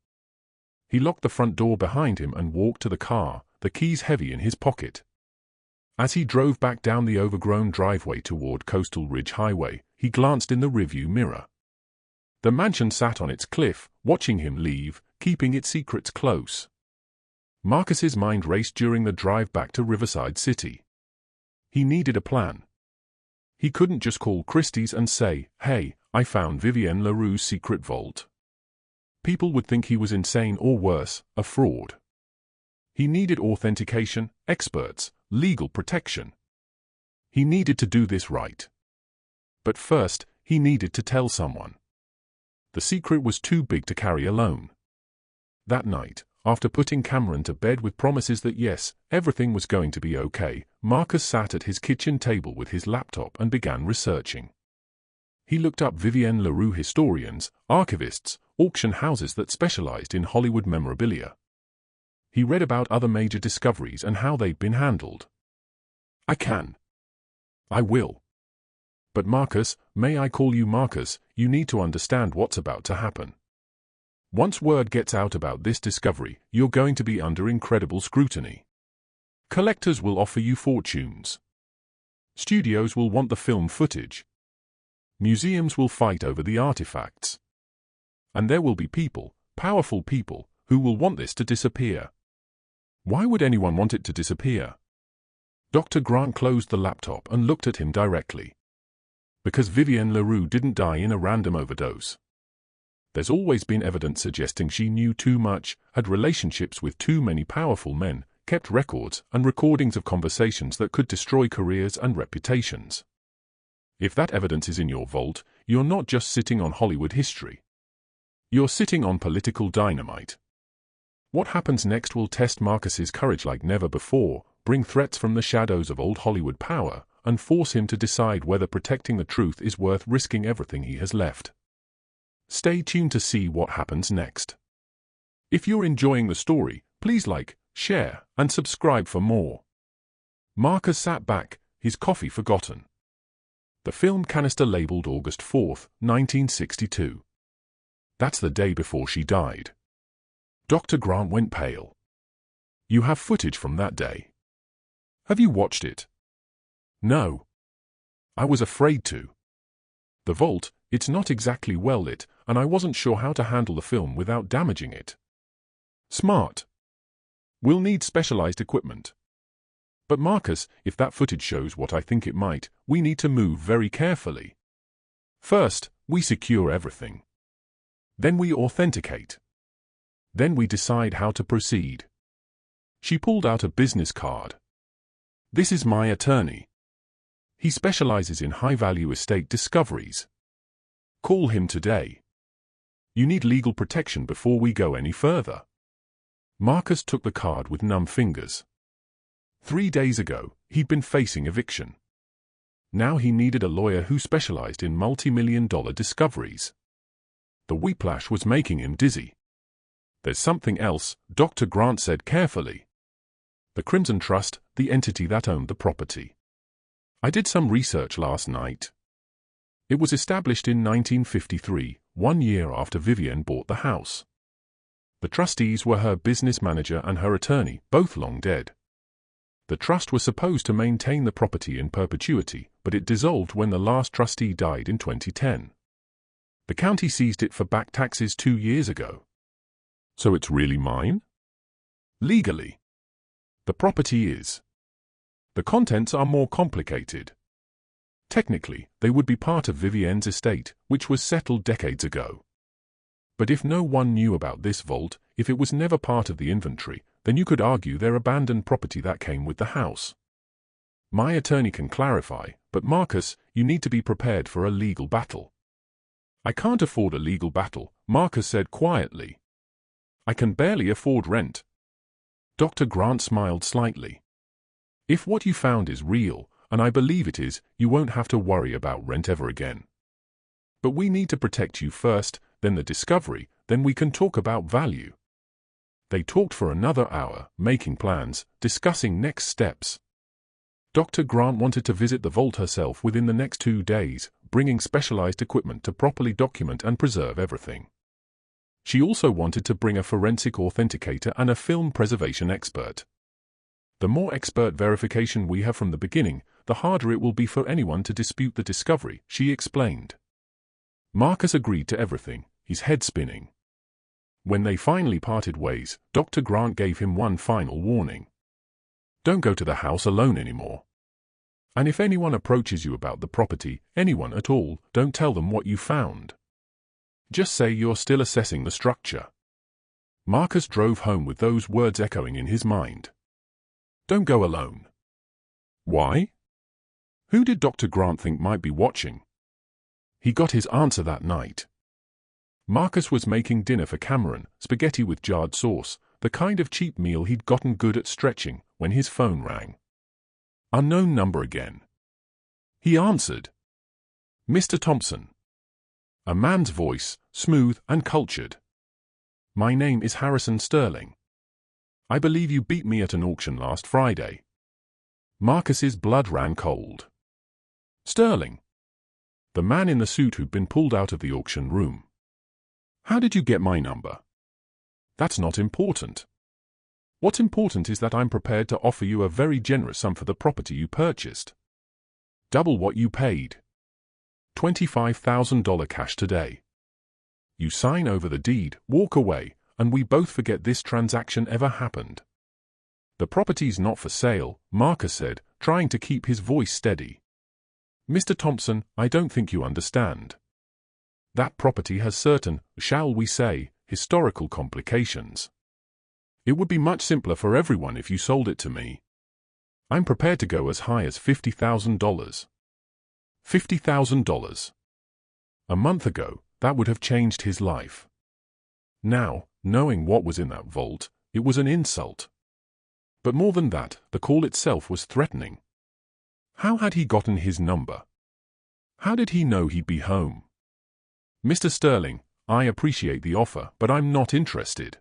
He locked the front door behind him and walked to the car, the keys heavy in his pocket. As he drove back down the overgrown driveway toward Coastal Ridge Highway, he glanced in the rearview mirror. The mansion sat on its cliff, watching him leave, keeping its secrets close. Marcus's mind raced during the drive back to Riverside City. He needed a plan. He couldn't just call Christie's and say, "Hey, I found Vivienne LaRue's secret vault." People would think he was insane or worse, a fraud. He needed authentication, experts, legal protection. He needed to do this right. But first, he needed to tell someone. The secret was too big to carry alone. That night, after putting Cameron to bed with promises that yes, everything was going to be okay, Marcus sat at his kitchen table with his laptop and began researching. He looked up Vivienne LaRue historians, archivists, auction houses that specialized in Hollywood memorabilia. He read about other major discoveries and how they'd been handled. I will. But Marcus, may I call you Marcus, you need to understand what's about to happen. Once word gets out about this discovery, you're going to be under incredible scrutiny. Collectors will offer you fortunes. Studios will want the film footage. Museums will fight over the artifacts. And there will be people, powerful people, who will want this to disappear. Why would anyone want it to disappear? Dr. Grant closed the laptop and looked at him directly. Because Vivienne LaRue didn't die in a random overdose. There's always been evidence suggesting she knew too much, had relationships with too many powerful men, kept records and recordings of conversations that could destroy careers and reputations. If that evidence is in your vault, you're not just sitting on Hollywood history. You're sitting on political dynamite. What happens next will test Marcus's courage like never before, bring threats from the shadows of old Hollywood power, and force him to decide whether protecting the truth is worth risking everything he has left. Stay tuned to see what happens next. If you're enjoying the story, please like, share, and subscribe for more. Marcus sat back, his coffee forgotten. The film canister labeled August 4th, 1962. That's the day before she died. Dr. Grant went pale. You have footage from that day. Have you watched it? No. I was afraid to. The vault, it's not exactly well lit, and I wasn't sure how to handle the film without damaging it. Smart. We'll need specialized equipment. But Marcus, if that footage shows what I think it might, we need to move very carefully. First, we secure everything. Then we authenticate. Then we decide how to proceed. She pulled out a business card. This is my attorney. He specializes in high-value estate discoveries. Call him today. You need legal protection before we go any further. Marcus took the card with numb fingers. 3 days ago, he'd been facing eviction. Now he needed a lawyer who specialized in multi-million-dollar discoveries. The whiplash was making him dizzy. There's something else, Dr. Grant said carefully. The Crimson Trust, the entity that owned the property. I did some research last night. It was established in 1953, 1 year after Vivienne bought the house. The trustees were her business manager and her attorney, both long dead. The trust was supposed to maintain the property in perpetuity, but it dissolved when the last trustee died in 2010. The county seized it for back taxes 2 years ago. So it's really mine? Legally. The property is. The contents are more complicated. Technically, they would be part of Vivienne's estate, which was settled decades ago. But if no one knew about this vault, if it was never part of the inventory, then you could argue they're abandoned property that came with the house. My attorney can clarify, but Marcus, you need to be prepared for a legal battle. I can't afford a legal battle, Marcus said quietly. I can barely afford rent. Dr. Grant smiled slightly. If what you found is real, and I believe it is, you won't have to worry about rent ever again. But we need to protect you first, then the discovery, then we can talk about value. They talked for another hour, making plans, discussing next steps. Dr. Grant wanted to visit the vault herself within the next 2 days, bringing specialized equipment to properly document and preserve everything. She also wanted to bring a forensic authenticator and a film preservation expert. The more expert verification we have from the beginning, the harder it will be for anyone to dispute the discovery, she explained. Marcus agreed to everything, his head spinning. When they finally parted ways, Dr. Grant gave him one final warning. Don't go to the house alone anymore. And if anyone approaches you about the property, anyone at all, don't tell them what you found. Just say you're still assessing the structure. Marcus drove home with those words echoing in his mind. Don't go alone. Why? Who did Dr. Grant think might be watching? He got his answer that night. Marcus was making dinner for Cameron, spaghetti with jarred sauce, the kind of cheap meal he'd gotten good at stretching, when his phone rang. Unknown number again. He answered. Mr. Thompson. A man's voice, smooth and cultured. My name is Harrison Sterling. I believe you beat me at an auction last Friday. Marcus's blood ran cold. Sterling. The man in the suit who'd been pulled out of the auction room. How did you get my number? That's not important. What's important is that I'm prepared to offer you a very generous sum for the property you purchased. Double what you paid. $25,000 cash today. You sign over the deed, walk away, and we both forget this transaction ever happened. The property's not for sale, Marcus said, trying to keep his voice steady. Mr. Thompson, I don't think you understand. That property has certain, shall we say, historical complications. It would be much simpler for everyone if you sold it to me. I'm prepared to go as high as $50,000. $50,000. A month ago, that would have changed his life. Now, knowing what was in that vault, it was an insult. But more than that, the call itself was threatening. How had he gotten his number? How did he know he'd be home? Mr. Sterling, I appreciate the offer, but I'm not interested.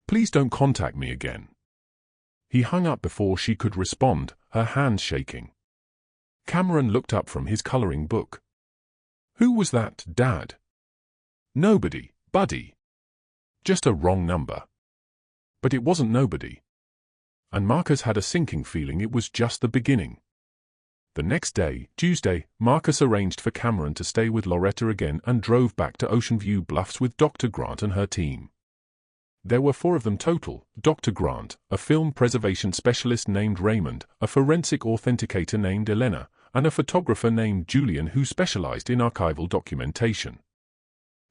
Please don't contact me again. He hung up before she could respond, her hands shaking. Cameron looked up from his coloring book. Who was that, Dad? Nobody, Buddy. Just a wrong number. But it wasn't nobody. And Marcus had a sinking feeling it was just the beginning. The next day, Tuesday, Marcus arranged for Cameron to stay with Loretta again and drove back to Ocean View Bluffs with Dr. Grant and her team. There were 4 of them total: Dr. Grant, a film preservation specialist named Raymond, a forensic authenticator named Elena, and a photographer named Julian who specialized in archival documentation.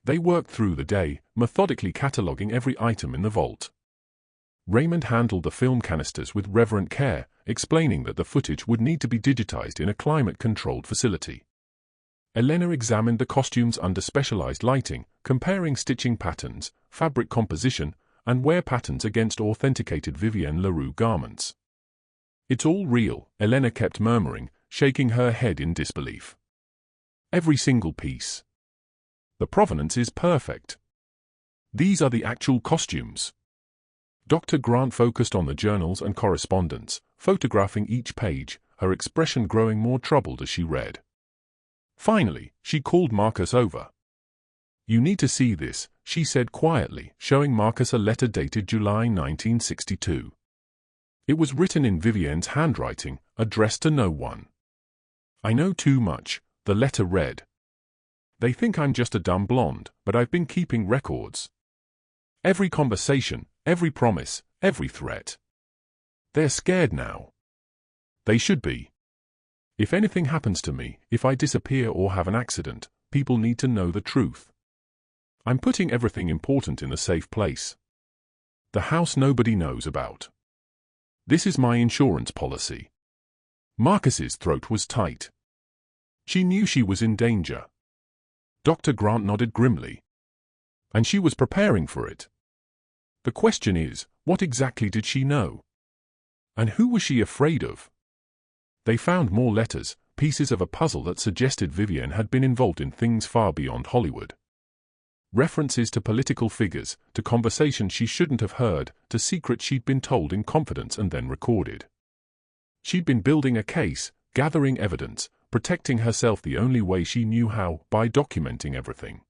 They worked through the day, methodically cataloging every item in the vault. Raymond handled the film canisters with reverent care, explaining that the footage would need to be digitized in a climate-controlled facility. Elena examined the costumes under specialized lighting, comparing stitching patterns, fabric composition, and wear patterns against authenticated Vivienne LaRue garments. It's all real, Elena kept murmuring, shaking her head in disbelief. Every single piece. The provenance is perfect. These are the actual costumes. Dr. Grant focused on the journals and correspondence, photographing each page, her expression growing more troubled as she read. Finally, she called Marcus over. You need to see this, she said quietly, showing Marcus a letter dated July 1962. It was written in Vivienne's handwriting, addressed to no one. I know too much, the letter read. They think I'm just a dumb blonde, but I've been keeping records. Every conversation, every promise, every threat. They're scared now. They should be. If anything happens to me, if I disappear or have an accident, people need to know the truth. I'm putting everything important in a safe place. The house nobody knows about. This is my insurance policy. Marcus's throat was tight. She knew she was in danger. Dr. Grant nodded grimly. And she was preparing for it. The question is, what exactly did she know? And who was she afraid of? They found more letters, pieces of a puzzle that suggested Vivienne had been involved in things far beyond Hollywood. References to political figures, to conversations she shouldn't have heard, to secrets she'd been told in confidence and then recorded. She'd been building a case, gathering evidence, protecting herself the only way she knew how, by documenting everything.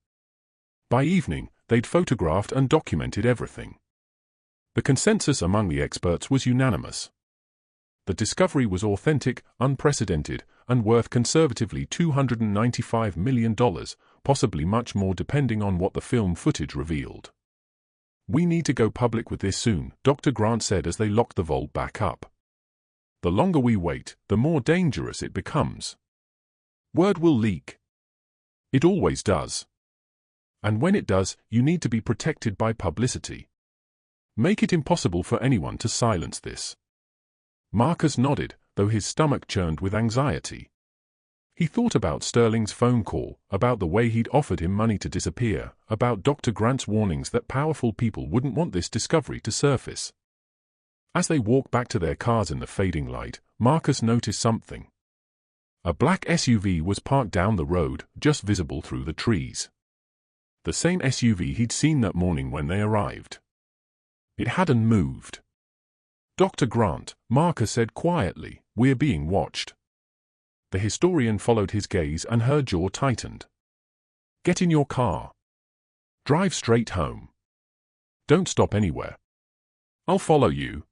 By evening, they'd photographed and documented everything. The consensus among the experts was unanimous. The discovery was authentic, unprecedented, and worth conservatively $295 million, possibly much more depending on what the film footage revealed. "We need to go public with this soon," Dr. Grant said as they locked the vault back up. "The longer we wait, the more dangerous it becomes. Word will leak. It always does. And when it does, you need to be protected by publicity. Make it impossible for anyone to silence this." Marcus nodded, though his stomach churned with anxiety. He thought about Sterling's phone call, about the way he'd offered him money to disappear, about Dr. Grant's warnings that powerful people wouldn't want this discovery to surface. As they walked back to their cars in the fading light, Marcus noticed something. A black SUV was parked down the road, just visible through the trees. The same SUV he'd seen that morning when they arrived. It hadn't moved. "Dr. Grant," Marcus said quietly, "we're being watched." The historian followed his gaze and her jaw tightened. "Get in your car. Drive straight home. Don't stop anywhere. I'll follow you."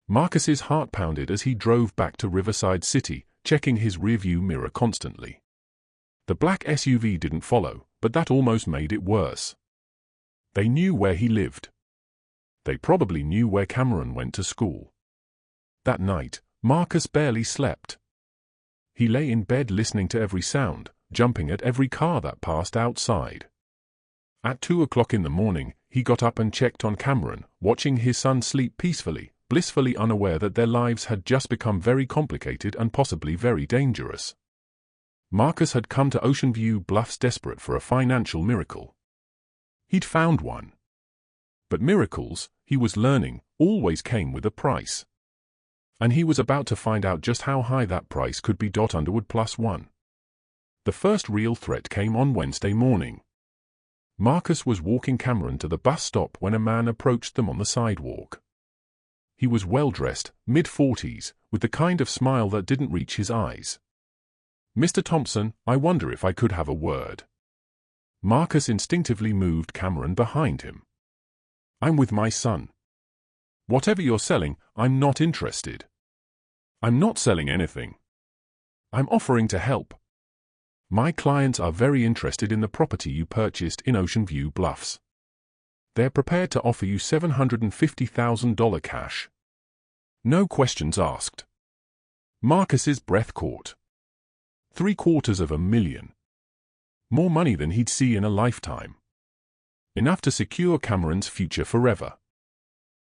Marcus's heart pounded as he drove back to Riverside City, checking his rearview mirror constantly. The black SUV didn't follow, but that almost made it worse. They knew where he lived. They probably knew where Cameron went to school. That night, Marcus barely slept. He lay in bed listening to every sound, jumping at every car that passed outside. At 2 o'clock in the morning, he got up and checked on Cameron, watching his son sleep peacefully, blissfully unaware that their lives had just become very complicated and possibly very dangerous. Marcus had come to Ocean View Bluffs desperate for a financial miracle. He'd found one. But miracles, he was learning, always came with a price. And he was about to find out just how high that price could be. Underwood +1. The first real threat came on Wednesday morning. Marcus was walking Cameron to the bus stop when a man approached them on the sidewalk. He was well-dressed, mid-40s, with the kind of smile that didn't reach his eyes. "Mr. Thompson, I wonder if I could have a word." Marcus instinctively moved Cameron behind him. "I'm with my son. Whatever you're selling, I'm not interested." "I'm not selling anything. I'm offering to help. My clients are very interested in the property you purchased in Ocean View Bluffs. They're prepared to offer you $750,000 cash. No questions asked." Marcus's breath caught. $750,000. More money than he'd see in a lifetime. Enough to secure Cameron's future forever.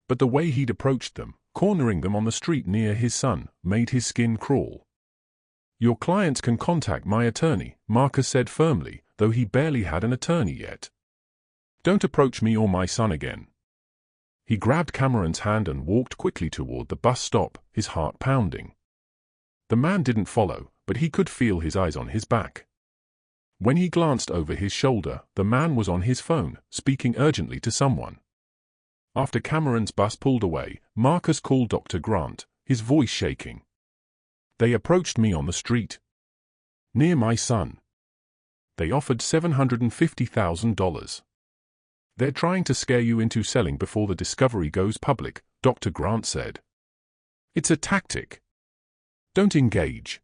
But the way he'd approached them, cornering them on the street near his son, made his skin crawl. "Your clients can contact my attorney," Marcus said firmly, though he barely had an attorney yet. "Don't approach me or my son again." He grabbed Cameron's hand and walked quickly toward the bus stop, his heart pounding. The man didn't follow, but he could feel his eyes on his back. When he glanced over his shoulder, the man was on his phone, speaking urgently to someone. After Cameron's bus pulled away, Marcus called Dr. Grant, his voice shaking. "They approached me on the street. Near my son. They offered $750,000. They're trying to scare you into selling before the discovery goes public," Dr. Grant said. "It's a tactic. Don't engage.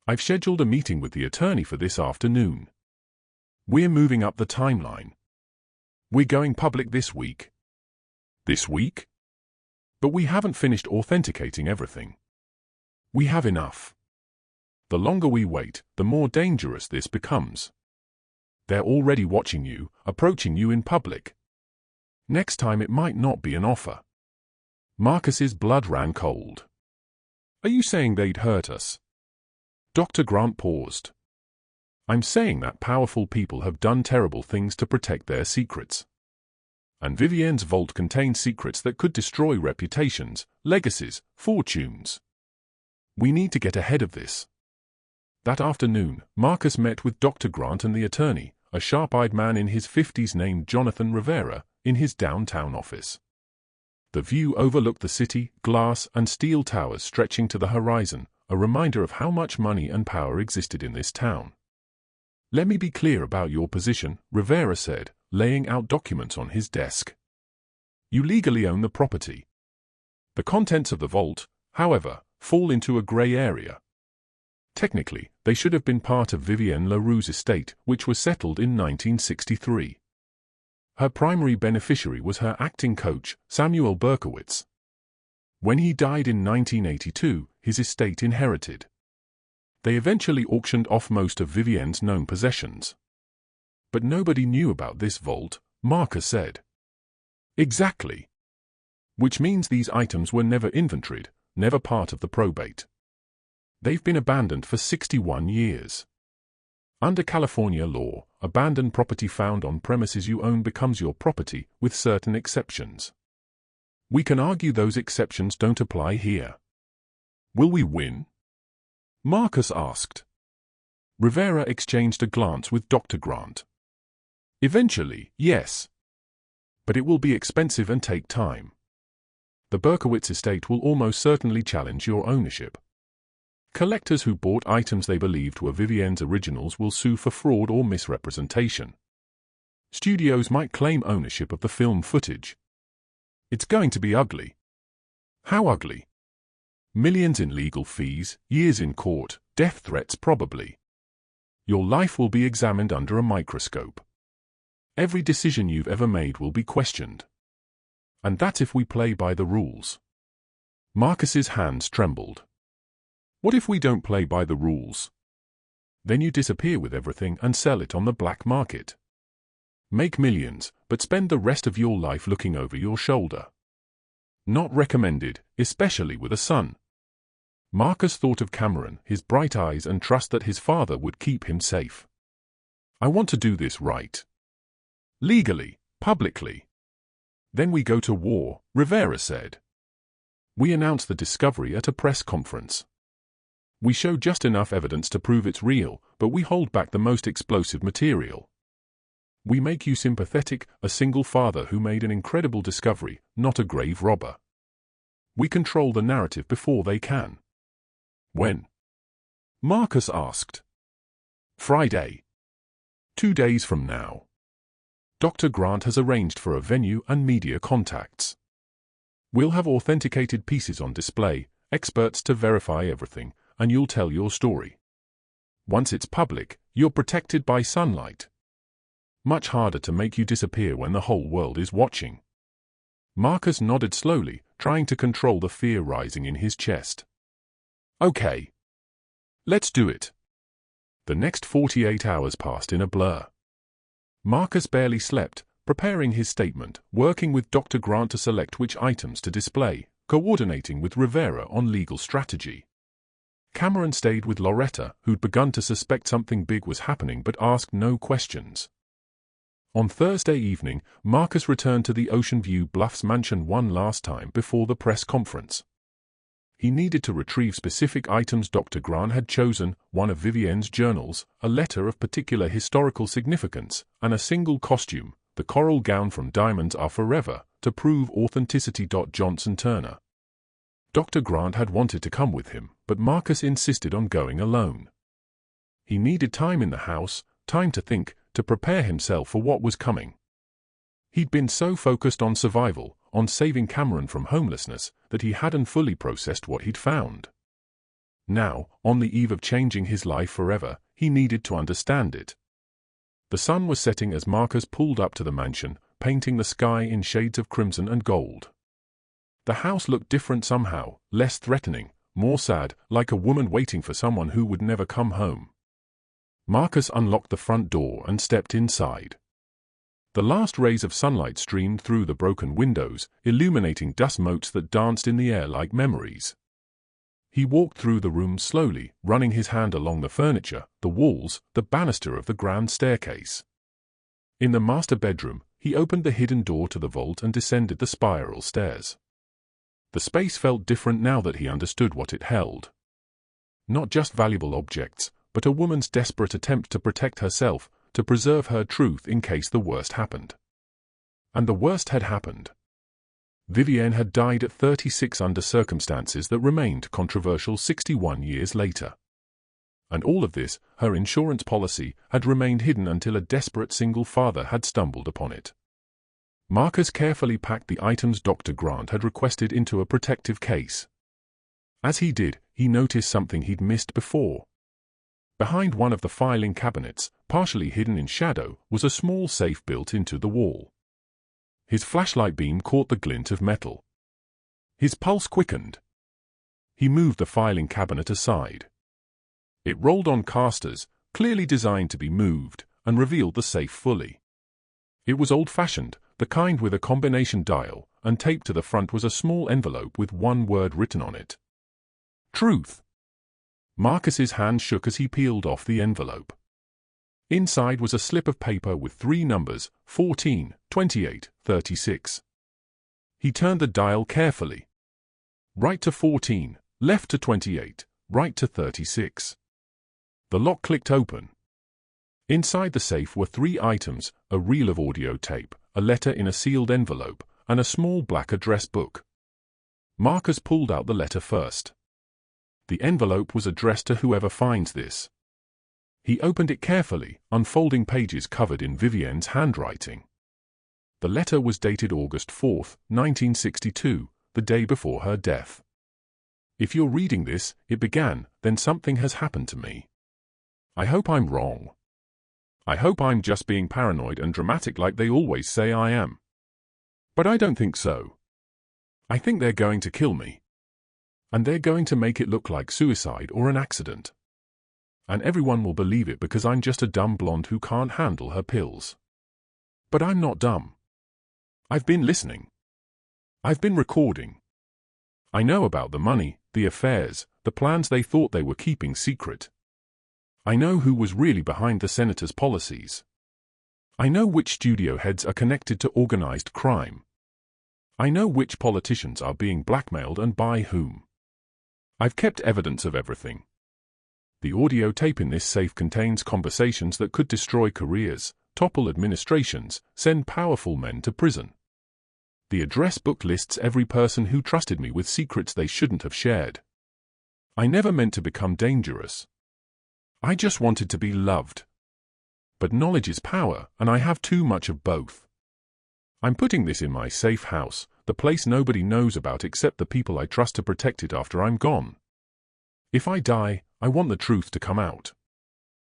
I've scheduled a meeting with the attorney for this afternoon. We're moving up the timeline. We're going public this week." "This week?" "But we haven't finished authenticating everything. We have enough. The longer we wait, the more dangerous this becomes. They're already watching you, approaching you in public. Next time it might not be an offer." Marcus's blood ran cold. "Are you saying they'd hurt us?" Dr. Grant paused. "I'm saying that powerful people have done terrible things to protect their secrets. And Vivienne's vault contains secrets that could destroy reputations, legacies, fortunes. We need to get ahead of this." That afternoon, Marcus met with Dr. Grant and the attorney, a sharp-eyed man in his 50s named Jonathan Rivera, in his downtown office. The view overlooked the city, glass and steel towers stretching to the horizon, a reminder of how much money and power existed in this town. "Let me be clear about your position," Rivera said, laying out documents on his desk. "You legally own the property. The contents of the vault, however, fall into a gray area. Technically, they should have been part of Vivienne LaRue's estate, which was settled in 1963. Her primary beneficiary was her acting coach, Samuel Berkowitz. When he died in 1982, his estate inherited. They eventually auctioned off most of Vivienne's known possessions. But nobody knew about this vault," Marcus said. "Exactly. Which means these items were never inventoried, never part of the probate. They've been abandoned for 61 years. Under California law, abandoned property found on premises you own becomes your property, with certain exceptions. We can argue those exceptions don't apply here. Will we win?" Marcus asked. Rivera exchanged a glance with Dr. Grant. "Eventually, yes. But it will be expensive and take time. The Berkowitz estate will almost certainly challenge your ownership. Collectors who bought items they believed were Vivienne's originals will sue for fraud or misrepresentation. Studios might claim ownership of the film footage. It's going to be ugly." "How ugly?" "Millions in legal fees, years in court, death threats probably. Your life will be examined under a microscope. Every decision you've ever made will be questioned. And that's if we play by the rules." Marcus's hands trembled. "What if we don't play by the rules?" "Then you disappear with everything and sell it on the black market. Make millions, but spend the rest of your life looking over your shoulder. Not recommended, especially with a son." Marcus thought of Cameron, his bright eyes, and trust that his father would keep him safe. "I want to do this right. Legally, publicly. Then we go to war," Rivera said. "We announce the discovery at a press conference. We show just enough evidence to prove it's real, but we hold back the most explosive material. We make you sympathetic, a single father who made an incredible discovery, not a grave robber. We control the narrative before they can." "When?" Marcus asked. "Friday. 2 days from now. Dr. Grant has arranged for a venue and media contacts. We'll have authenticated pieces on display, experts to verify everything, and you'll tell your story. Once it's public, you're protected by sunlight. Much harder to make you disappear when the whole world is watching." Marcus nodded slowly, trying to control the fear rising in his chest. "Okay. Let's do it." The next 48 hours passed in a blur. Marcus barely slept, preparing his statement, working with Dr. Grant to select which items to display, coordinating with Rivera on legal strategy. Cameron stayed with Loretta, who'd begun to suspect something big was happening but asked no questions. On Thursday evening, Marcus returned to the Ocean View Bluffs mansion one last time before the press conference. He needed to retrieve specific items Dr. Grant had chosen, one of Vivienne's journals, a letter of particular historical significance, and a single costume, the coral gown from Diamonds Are Forever, to prove authenticity. Johnson Turner. Dr. Grant had wanted to come with him, but Marcus insisted on going alone. He needed time in the house, time to think, to prepare himself for what was coming. He'd been so focused on survival, on saving Cameron from homelessness, that he hadn't fully processed what he'd found. Now, on the eve of changing his life forever, he needed to understand it. The sun was setting as Marcus pulled up to the mansion, painting the sky in shades of crimson and gold. The house looked different somehow, less threatening, more sad, like a woman waiting for someone who would never come home. Marcus unlocked the front door and stepped inside. The last rays of sunlight streamed through the broken windows, illuminating dust motes that danced in the air like memories. He walked through the room slowly, running his hand along the furniture, the walls, the banister of the grand staircase. In the master bedroom, he opened the hidden door to the vault and descended the spiral stairs. The space felt different now that he understood what it held. Not just valuable objects, but a woman's desperate attempt to protect herself, to preserve her truth in case the worst happened. And the worst had happened. Vivienne had died at 36 under circumstances that remained controversial 61 years later. And all of this, her insurance policy, had remained hidden until a desperate single father had stumbled upon it. Marcus carefully packed the items Dr. Grant had requested into a protective case. As he did, he noticed something he'd missed before. Behind one of the filing cabinets, partially hidden in shadow, was a small safe built into the wall. His flashlight beam caught the glint of metal. His pulse quickened. He moved the filing cabinet aside. It rolled on casters, clearly designed to be moved, and revealed the safe fully. It was old-fashioned, the kind with a combination dial, and taped to the front was a small envelope with one word written on it. Truth. Marcus's hand shook as he peeled off the envelope. Inside was a slip of paper with 3 numbers, 14, 28, 36. He turned the dial carefully. Right to 14, left to 28, right to 36. The lock clicked open. Inside the safe were 3 items, a reel of audio tape, a letter in a sealed envelope, and a small black address book. Marcus pulled out the letter first. The envelope was addressed to whoever finds this. He opened it carefully, unfolding pages covered in Vivienne's handwriting. The letter was dated August 4, 1962, the day before her death. If you're reading this, it began, then something has happened to me. I hope I'm wrong. I hope I'm just being paranoid and dramatic like they always say I am. But I don't think so. I think they're going to kill me. And they're going to make it look like suicide or an accident. And everyone will believe it because I'm just a dumb blonde who can't handle her pills. But I'm not dumb. I've been listening. I've been recording. I know about the money, the affairs, the plans they thought they were keeping secret. I know who was really behind the senator's policies. I know which studio heads are connected to organized crime. I know which politicians are being blackmailed and by whom. I've kept evidence of everything. The audio tape in this safe contains conversations that could destroy careers, topple administrations, send powerful men to prison. The address book lists every person who trusted me with secrets they shouldn't have shared. I never meant to become dangerous. I just wanted to be loved. But knowledge is power, and I have too much of both. I'm putting this in my safe house, the place nobody knows about except the people I trust to protect it after I'm gone. If I die, I want the truth to come out.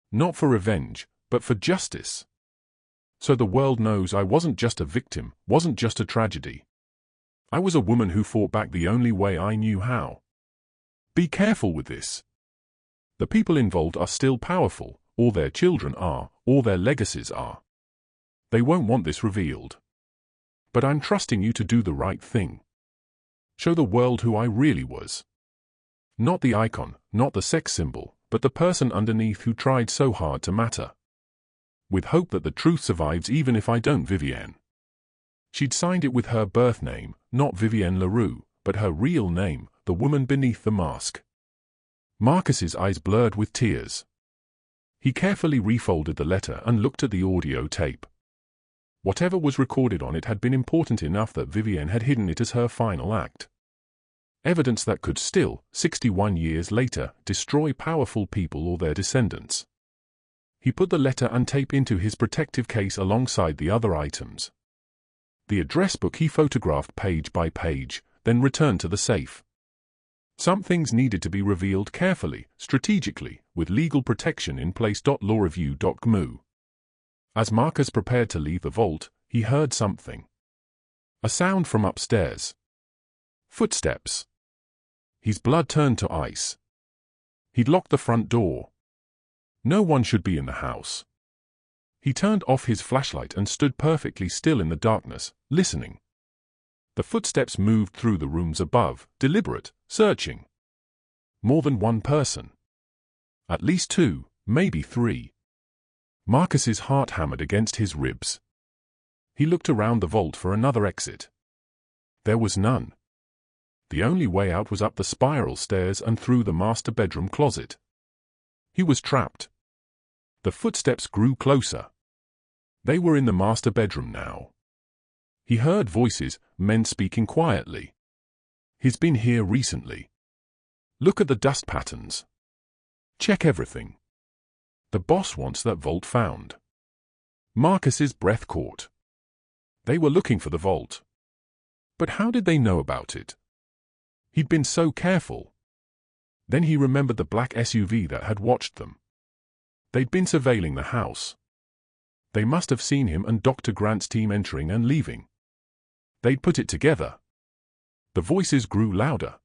Not for revenge, but for justice. So the world knows I wasn't just a victim, wasn't just a tragedy. I was a woman who fought back the only way I knew how. Be careful with this. The people involved are still powerful, or their children are, or their legacies are. They won't want this revealed. But I'm trusting you to do the right thing. Show the world who I really was. Not the icon, not the sex symbol, but the person underneath who tried so hard to matter. With hope that the truth survives even if I don't. Vivienne. She'd signed it with her birth name, not Vivienne LaRue, but her real name, the woman beneath the mask. Marcus's eyes blurred with tears. He carefully refolded the letter and looked at the audio tape. Whatever was recorded on it had been important enough that Vivienne had hidden it as her final act. Evidence that could still, 61 years later, destroy powerful people or their descendants. He put the letter and tape into his protective case alongside the other items. The address book he photographed page by page, then returned to the safe. Some things needed to be revealed carefully, strategically, with legal protection in place. LawReview.gmu. As Marcus prepared to leave the vault, he heard something. A sound from upstairs. Footsteps. His blood turned to ice. He'd locked the front door. No one should be in the house. He turned off his flashlight and stood perfectly still in the darkness, listening. The footsteps moved through the rooms above, deliberate, searching. More than one person. At least 2, maybe 3. Marcus's heart hammered against his ribs. He looked around the vault for another exit. There was none. The only way out was up the spiral stairs and through the master bedroom closet. He was trapped. The footsteps grew closer. They were in the master bedroom now. He heard voices, men speaking quietly. He's been here recently. Look at the dust patterns. Check everything. The boss wants that vault found. Marcus's breath caught. They were looking for the vault. But how did they know about it? He'd been so careful. Then he remembered the black SUV that had watched them. They'd been surveilling the house. They must have seen him and Dr. Grant's team entering and leaving. They'd put it together. The voices grew louder.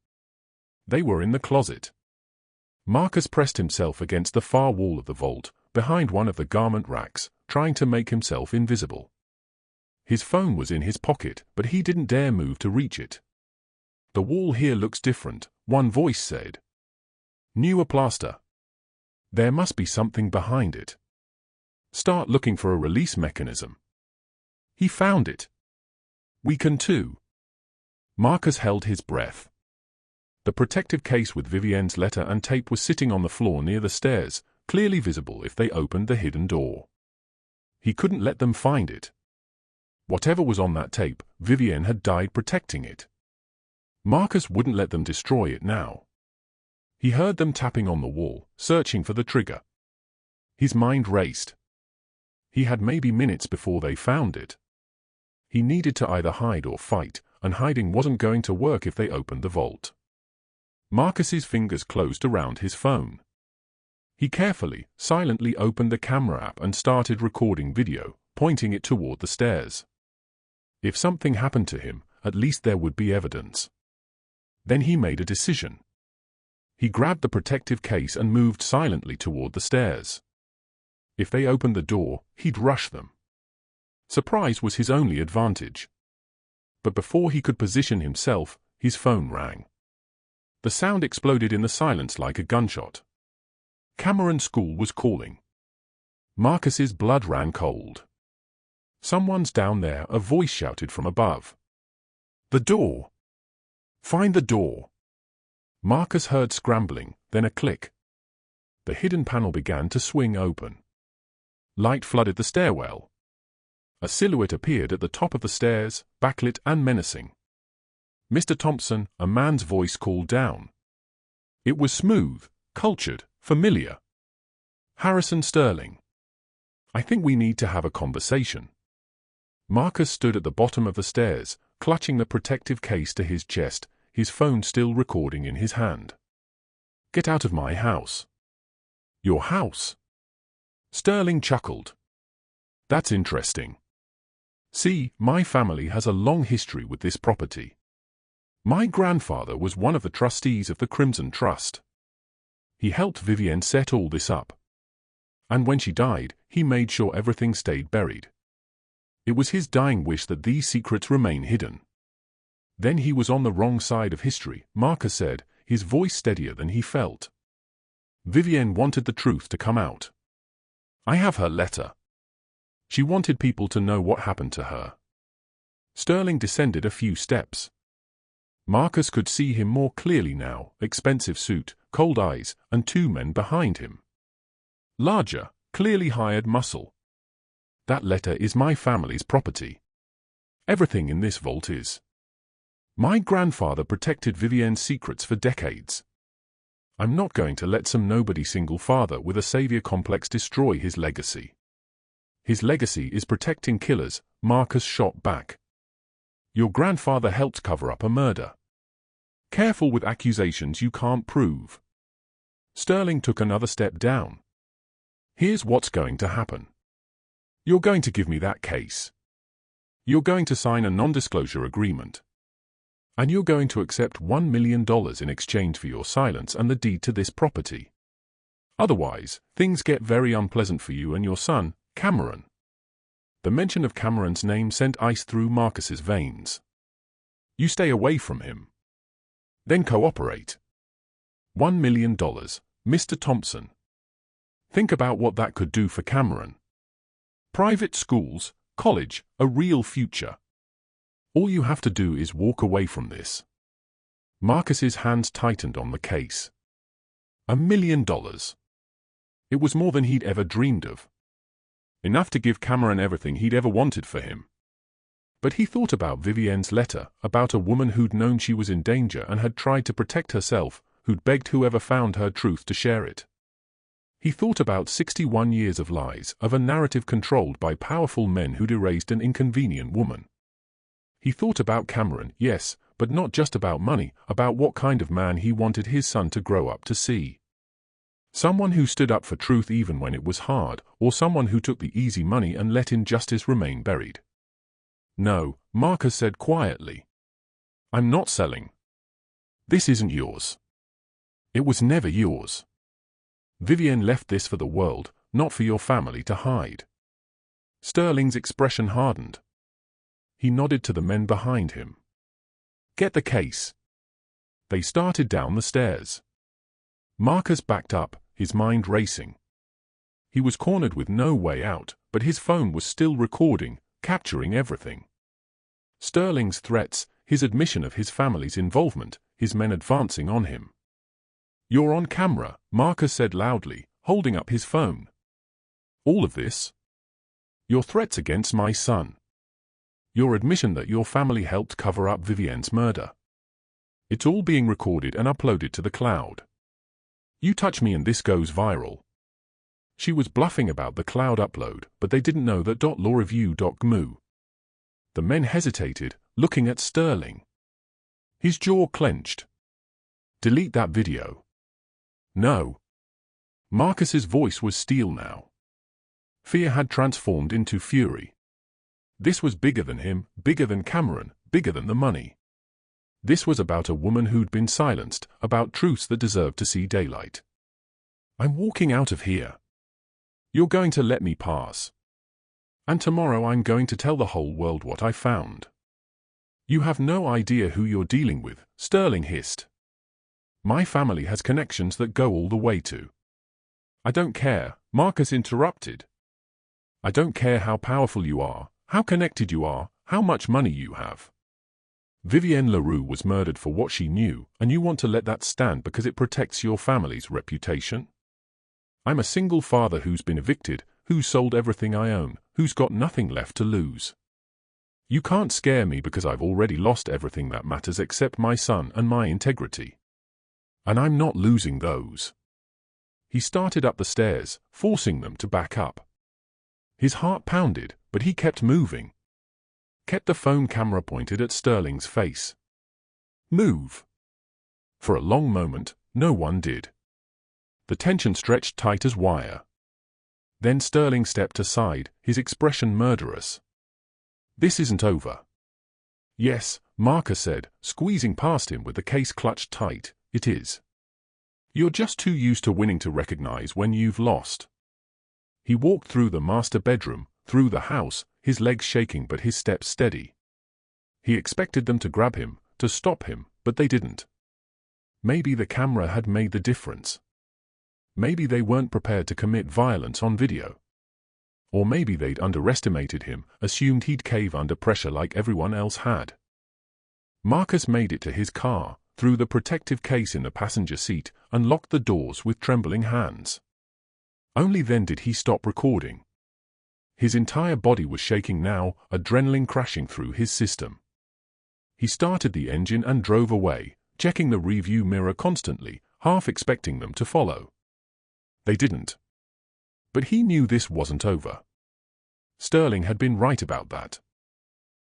They were in the closet. Marcus pressed himself against the far wall of the vault, behind one of the garment racks, trying to make himself invisible. His phone was in his pocket, but he didn't dare move to reach it. The wall here looks different, one voice said. Newer plaster. There must be something behind it. Start looking for a release mechanism. He found it. We can too. Marcus held his breath. The protective case with Vivienne's letter and tape was sitting on the floor near the stairs, clearly visible if they opened the hidden door. He couldn't let them find it. Whatever was on that tape, Vivienne had died protecting it. Marcus wouldn't let them destroy it now. He heard them tapping on the wall, searching for the trigger. His mind raced. He had maybe minutes before they found it. He needed to either hide or fight, and hiding wasn't going to work if they opened the vault. Marcus's fingers closed around his phone. He carefully, silently opened the camera app and started recording video, pointing it toward the stairs. If something happened to him, at least there would be evidence. Then he made a decision. He grabbed the protective case and moved silently toward the stairs. If they opened the door, he'd rush them. Surprise was his only advantage. But before he could position himself, his phone rang. The sound exploded in the silence like a gunshot. Cameron School was calling. Marcus's blood ran cold. Someone's down there, a voice shouted from above. The door! Find the door! Marcus heard scrambling, then a click. The hidden panel began to swing open. Light flooded the stairwell. A silhouette appeared at the top of the stairs, backlit and menacing. Mr. Thompson, a man's voice called down. It was smooth, cultured, familiar. Harrison Sterling. I think we need to have a conversation. Marcus stood at the bottom of the stairs, clutching the protective case to his chest, his phone still recording in his hand. Get out of my house. Your house? Sterling chuckled. That's interesting. See, my family has a long history with this property. My grandfather was one of the trustees of the Crimson Trust. He helped Vivienne set all this up. And when she died, he made sure everything stayed buried. It was his dying wish that these secrets remain hidden. Then he was on the wrong side of history, Marcus said, his voice steadier than he felt. Vivienne wanted the truth to come out. I have her letter. She wanted people to know what happened to her. Sterling descended a few steps. Marcus could see him more clearly now, expensive suit, cold eyes, and two men behind him. Larger, clearly hired muscle. That letter is my family's property. Everything in this vault is. My grandfather protected Vivienne's secrets for decades. I'm not going to let some nobody single father with a savior complex destroy his legacy. His legacy is protecting killers, Marcus shot back. Your grandfather helped cover up a murder. Careful with accusations you can't prove. Sterling took another step down. Here's what's going to happen. You're going to give me that case. You're going to sign a non-disclosure agreement. And you're going to accept $1 million in exchange for your silence and the deed to this property. Otherwise, things get very unpleasant for you and your son, Cameron. The mention of Cameron's name sent ice through Marcus's veins. You stay away from him. Then cooperate. $1 million, Mr. Thompson. Think about what that could do for Cameron. Private schools, college, a real future. All you have to do is walk away from this. Marcus's hands tightened on the case. $1 million. It was more than he'd ever dreamed of. Enough to give Cameron everything he'd ever wanted for him. But he thought about Vivienne's letter, about a woman who'd known she was in danger and had tried to protect herself, who'd begged whoever found her truth to share it. He thought about 61 years of lies, of a narrative controlled by powerful men who'd erased an inconvenient woman. He thought about Cameron, yes, but not just about money, about what kind of man he wanted his son to grow up to see. Someone who stood up for truth even when it was hard, or someone who took the easy money and let injustice remain buried. No, Marcus said quietly. I'm not selling. This isn't yours. It was never yours. Vivienne left this for the world, not for your family to hide. Sterling's expression hardened. He nodded to the men behind him. Get the case. They started down the stairs. Marcus backed up, his mind racing. He was cornered with no way out, but his phone was still recording, capturing everything. Sterling's threats, his admission of his family's involvement, his men advancing on him. You're on camera, Marcus said loudly, holding up his phone. All of this? Your threats against my son. Your admission that your family helped cover up Vivienne's murder. It's all being recorded and uploaded to the cloud. You touch me and this goes viral. She was bluffing about the cloud upload, but they didn't know that .lawreview.gmu. The men hesitated, looking at Sterling. His jaw clenched. Delete that video. No. Marcus's voice was steel now. Fear had transformed into fury. This was bigger than him, bigger than Cameron, bigger than the money. This was about a woman who'd been silenced, about truths that deserved to see daylight. I'm walking out of here. You're going to let me pass. And tomorrow I'm going to tell the whole world what I found. You have no idea who you're dealing with, Sterling hissed. My family has connections that go all the way to. I don't care, Marcus interrupted. I don't care how powerful you are, how connected you are, how much money you have. Vivienne LaRue was murdered for what she knew, and you want to let that stand because it protects your family's reputation? I'm a single father who's been evicted, who's sold everything I own, who's got nothing left to lose. You can't scare me because I've already lost everything that matters except my son and my integrity. And I'm not losing those. He started up the stairs, forcing them to back up. His heart pounded, but he kept moving. Kept the phone camera pointed at Sterling's face. Move. For a long moment, no one did. The tension stretched tight as wire. Then Sterling stepped aside, his expression murderous. This isn't over. Yes, Marcus said, squeezing past him with the case clutched tight, it is. You're just too used to winning to recognize when you've lost. He walked through the master bedroom, through the house, his legs shaking but his steps steady. He expected them to grab him, to stop him, but they didn't. Maybe the camera had made the difference. Maybe they weren't prepared to commit violence on video. Or maybe they'd underestimated him, assumed he'd cave under pressure like everyone else had. Marcus made it to his car, threw the protective case in the passenger seat, and locked the doors with trembling hands. Only then did he stop recording. His entire body was shaking now, adrenaline crashing through his system. He started the engine and drove away, checking the rearview mirror constantly, half expecting them to follow. They didn't. But he knew this wasn't over. Sterling had been right about that.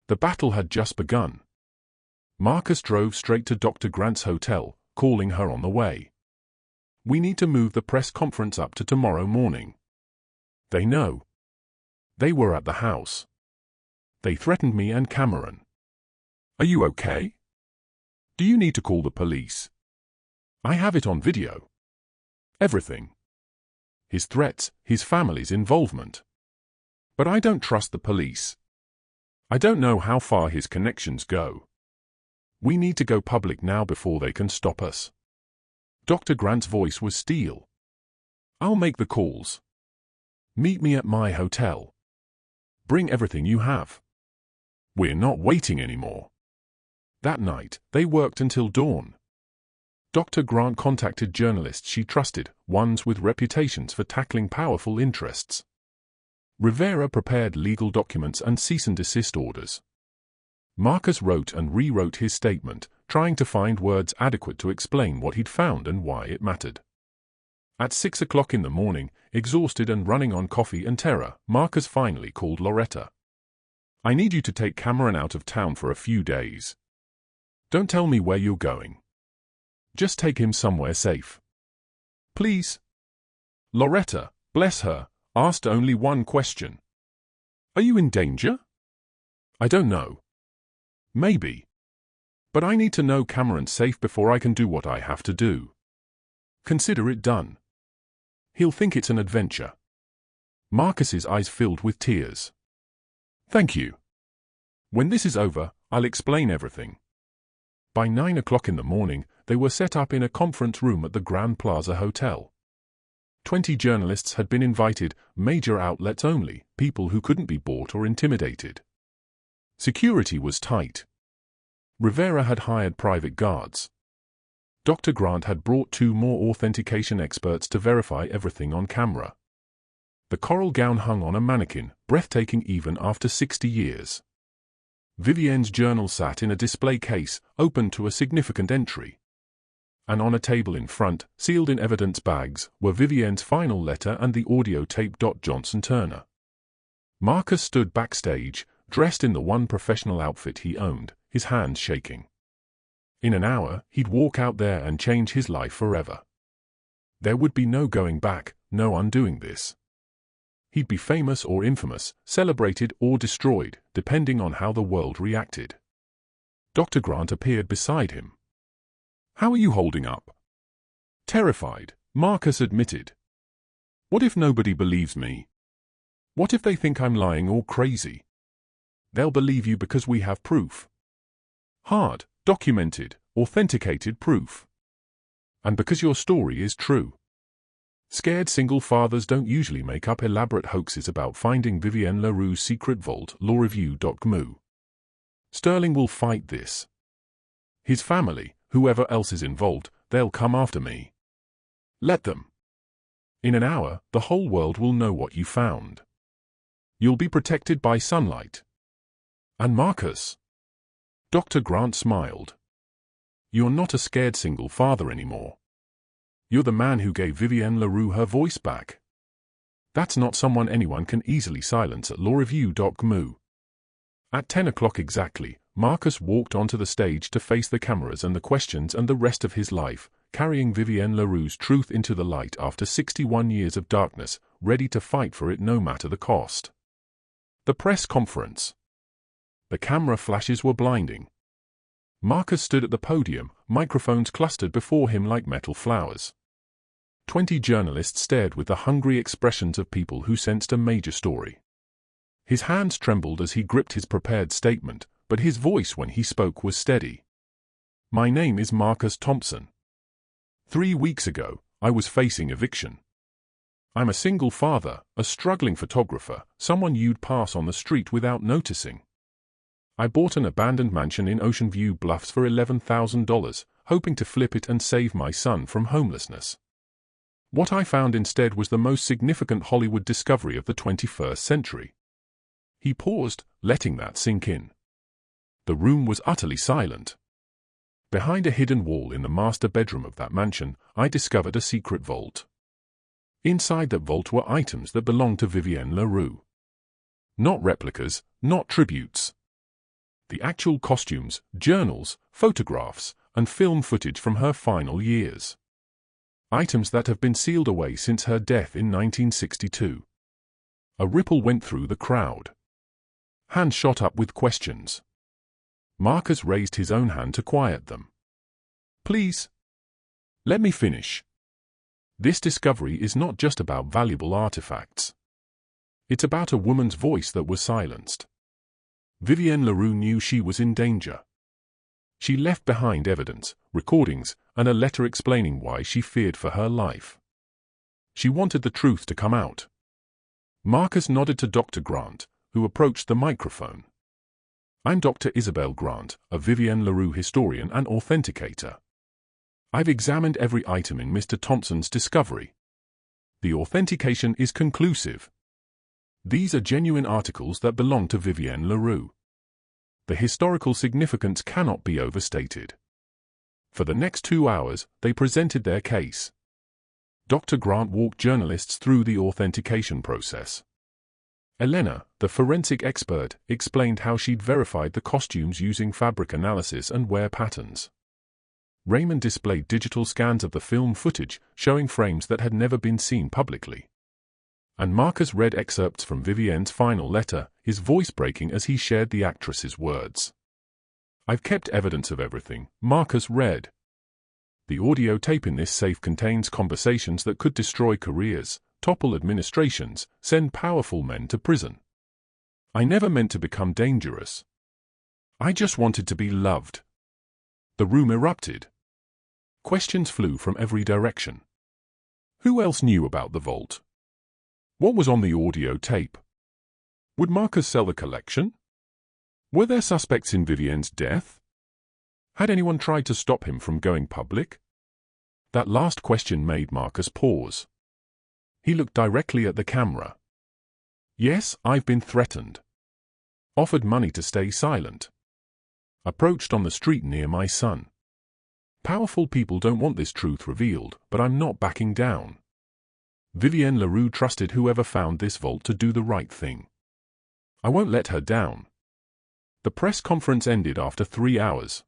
The battle had just begun. Marcus drove straight to Dr. Grant's hotel, calling her on the way. We need to move the press conference up to tomorrow morning. They know. They were at the house. They threatened me and Cameron. Are you okay? Do you need to call the police? I have it on video. Everything. His threats, his family's involvement. But I don't trust the police. I don't know how far his connections go. We need to go public now before they can stop us. Dr. Grant's voice was steel. I'll make the calls. Meet me at my hotel. Bring everything you have. We're not waiting anymore. That night, they worked until dawn. Dr. Grant contacted journalists she trusted, ones with reputations for tackling powerful interests. Rivera prepared legal documents and cease and desist orders. Marcus wrote and rewrote his statement, trying to find words adequate to explain what he'd found and why it mattered. At 6 o'clock in the morning, exhausted and running on coffee and terror, Marcus finally called Loretta. "I need you to take Cameron out of town for a few days. Don't tell me where you're going. Just take him somewhere safe. Please." Loretta, bless her, asked only one question. "Are you in danger?" "I don't know. Maybe. But I need to know Cameron's safe before I can do what I have to do. Consider it done. He'll think it's an adventure." Marcus's eyes filled with tears. "Thank you. When this is over, I'll explain everything." By 9 o'clock in the morning, they were set up in a conference room at the Grand Plaza Hotel. 20 journalists had been invited, major outlets only, people who couldn't be bought or intimidated. Security was tight. Rivera had hired private guards. Dr. Grant had brought 2 more authentication experts to verify everything on camera. The coral gown hung on a mannequin, breathtaking even after 60 years. Vivienne's journal sat in a display case, open to a significant entry. And on a table in front, sealed in evidence bags, were Vivienne's final letter and the audio tape. Johnson Turner. Marcus stood backstage, dressed in the one professional outfit he owned, his hands shaking. In an hour, he'd walk out there and change his life forever. There would be no going back, no undoing this. He'd be famous or infamous, celebrated or destroyed, depending on how the world reacted. Dr. Grant appeared beside him. "How are you holding up?" "Terrified," Marcus admitted. "What if nobody believes me? What if they think I'm lying or crazy?" "They'll believe you because we have proof. Hard, documented, authenticated proof. And because your story is true. Scared single fathers don't usually make up elaborate hoaxes about finding Vivienne LaRue's secret vault. LawReview.gmu. Sterling will fight this. His family, whoever else is involved, they'll come after me. Let them. In an hour, the whole world will know what you found. You'll be protected by sunlight." "And Marcus?" Dr. Grant smiled. "You're not a scared single father anymore. You're the man who gave Vivienne LaRue her voice back. That's not someone anyone can easily silence at LawReview.gmu." At 10 o'clock exactly, Marcus walked onto the stage to face the cameras and the questions and the rest of his life, carrying Vivienne LaRue's truth into the light after 61 years of darkness, ready to fight for it no matter the cost. The press conference. The camera flashes were blinding. Marcus stood at the podium, microphones clustered before him like metal flowers. 20 journalists stared with the hungry expressions of people who sensed a major story. His hands trembled as he gripped his prepared statement, but his voice when he spoke was steady. "My name is Marcus Thompson. 3 weeks ago, I was facing eviction. I'm a single father, a struggling photographer, someone you'd pass on the street without noticing. I bought an abandoned mansion in Ocean View Bluffs for $11,000, hoping to flip it and save my son from homelessness. What I found instead was the most significant Hollywood discovery of the 21st century." He paused, letting that sink in. The room was utterly silent. "Behind a hidden wall in the master bedroom of that mansion, I discovered a secret vault. Inside that vault were items that belonged to Vivienne LaRue. Not replicas, not tributes. The actual costumes, journals, photographs, and film footage from her final years. Items that have been sealed away since her death in 1962. A ripple went through the crowd. Hands shot up with questions. Marcus raised his own hand to quiet them. "Please. Let me finish. This discovery is not just about valuable artifacts. It's about a woman's voice that was silenced. Vivienne LaRue knew she was in danger. She left behind evidence, recordings, and a letter explaining why she feared for her life. She wanted the truth to come out." Marcus nodded to Dr. Grant, who approached the microphone. "I'm Dr. Isabel Grant, a Vivienne LaRue historian and authenticator. I've examined every item in Mr. Thompson's discovery. The authentication is conclusive. These are genuine articles that belong to Vivienne LaRue. The historical significance cannot be overstated. For the next 2 hours, they presented their case. Dr. Grant walked journalists through the authentication process. Elena, the forensic expert, explained how she'd verified the costumes using fabric analysis and wear patterns. Raymond displayed digital scans of the film footage, showing frames that had never been seen publicly. And Marcus read excerpts from Vivienne's final letter, his voice breaking as he shared the actress's words. "I've kept evidence of everything," Marcus read. "The audio tape in this safe contains conversations that could destroy careers, topple administrations, send powerful men to prison. I never meant to become dangerous. I just wanted to be loved." The room erupted. Questions flew from every direction. Who else knew about the vault? What was on the audio tape? Would Marcus sell the collection? Were there suspects in Vivienne's death? Had anyone tried to stop him from going public? That last question made Marcus pause. He looked directly at the camera. "Yes, I've been threatened. Offered money to stay silent. Approached on the street near my son. Powerful people don't want this truth revealed, but I'm not backing down. Vivienne LaRue trusted whoever found this vault to do the right thing. I won't let her down." The press conference ended after 3 hours.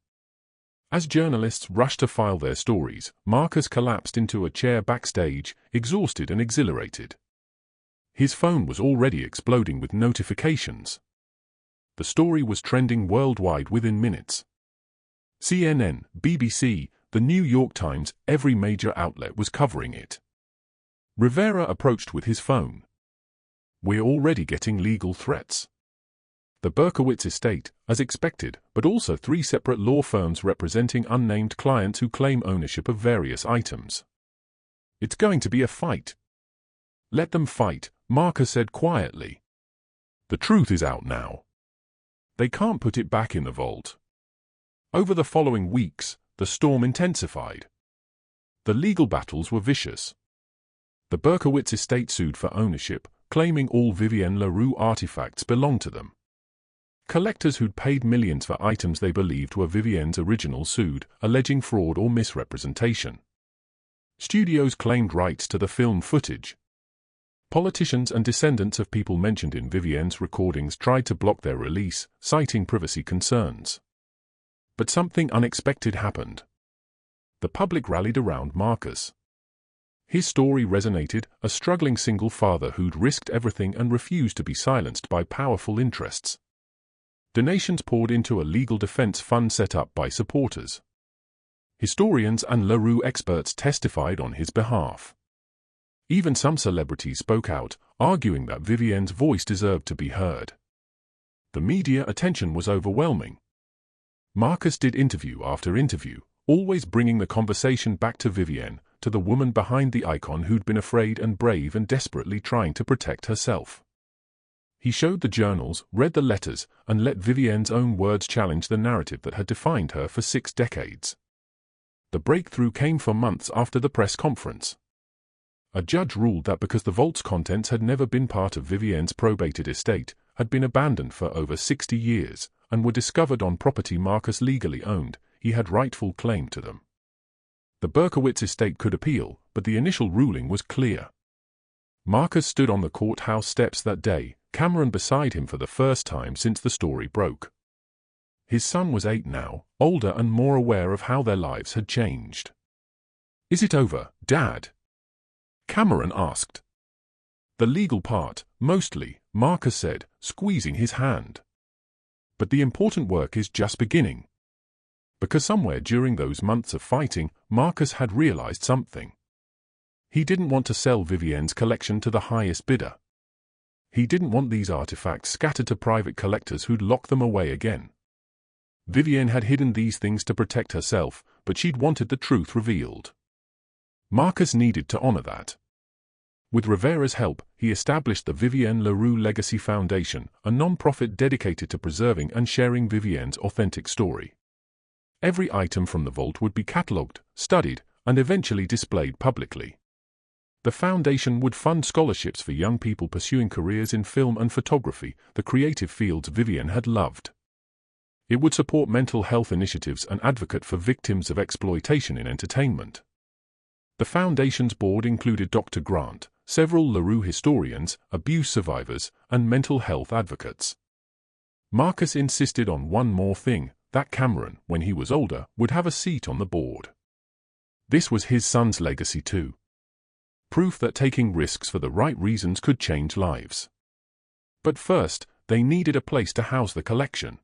As journalists rushed to file their stories, Marcus collapsed into a chair backstage, exhausted and exhilarated. His phone was already exploding with notifications. The story was trending worldwide within minutes. CNN, BBC, the New York Times, every major outlet was covering it. Rivera approached with his phone. "We're already getting legal threats." The Berkowitz estate, as expected, but also 3 separate law firms representing unnamed clients who claim ownership of various items. "It's going to be a fight." "Let them fight," Marcus said quietly. "The truth is out now. They can't put it back in the vault." Over the following weeks, the storm intensified. The legal battles were vicious. The Berkowitz estate sued for ownership, claiming all Vivienne LaRue artifacts belonged to them. Collectors who'd paid millions for items they believed were Vivienne's original sued, alleging fraud or misrepresentation. Studios claimed rights to the film footage. Politicians and descendants of people mentioned in Vivienne's recordings tried to block their release, citing privacy concerns. But something unexpected happened. The public rallied around Marcus. His story resonated, a struggling single father who'd risked everything and refused to be silenced by powerful interests. Donations poured into a legal defense fund set up by supporters. Historians and LaRue experts testified on his behalf. Even some celebrities spoke out, arguing that Vivienne's voice deserved to be heard. The media attention was overwhelming. Marcus did interview after interview, always bringing the conversation back to Vivienne, to the woman behind the icon who'd been afraid and brave and desperately trying to protect herself. He showed the journals, read the letters, and let Vivienne's own words challenge the narrative that had defined her for 6 decades. The breakthrough came for months after the press conference. A judge ruled that because the vault's contents had never been part of Vivienne's probated estate, had been abandoned for over 60 years, and were discovered on property Marcus legally owned, he had rightful claim to them. The Berkowitz estate could appeal, but the initial ruling was clear. Marcus stood on the courthouse steps that day, Cameron beside him for the first time since the story broke. His son was 8 now, older and more aware of how their lives had changed. "Is it over, Dad?" Cameron asked. "The legal part, mostly," Marcus said, squeezing his hand. "But the important work is just beginning." Because somewhere during those months of fighting, Marcus had realized something. He didn't want to sell Vivienne's collection to the highest bidder. He didn't want these artifacts scattered to private collectors who'd lock them away again. Vivienne had hidden these things to protect herself, but she'd wanted the truth revealed. Marcus needed to honor that. With Rivera's help, he established the Vivienne LaRue Legacy Foundation, a non-profit dedicated to preserving and sharing Vivienne's authentic story. Every item from the vault would be catalogued, studied, and eventually displayed publicly. The foundation would fund scholarships for young people pursuing careers in film and photography, the creative fields Vivienne had loved. It would support mental health initiatives and advocate for victims of exploitation in entertainment. The foundation's board included Dr. Grant, several LaRue historians, abuse survivors, and mental health advocates. Marcus insisted on one more thing, that Cameron, when he was older, would have a seat on the board. This was his son's legacy too. Proof that taking risks for the right reasons could change lives. But first, they needed a place to house the collection.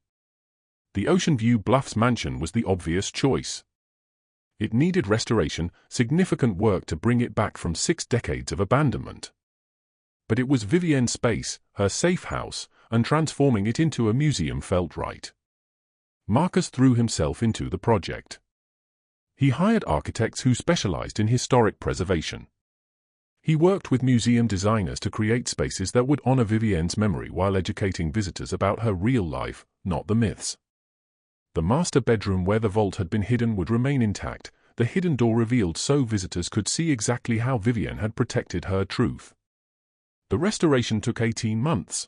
The Ocean View Bluffs mansion was the obvious choice. It needed restoration, significant work to bring it back from 6 decades of abandonment. But it was Vivienne's space, her safe house, and transforming it into a museum felt right. Marcus threw himself into the project. He hired architects who specialized in historic preservation. He worked with museum designers to create spaces that would honor Vivienne's memory while educating visitors about her real life, not the myths. The master bedroom where the vault had been hidden would remain intact, the hidden door revealed so visitors could see exactly how Vivienne had protected her truth. The restoration took 18 months.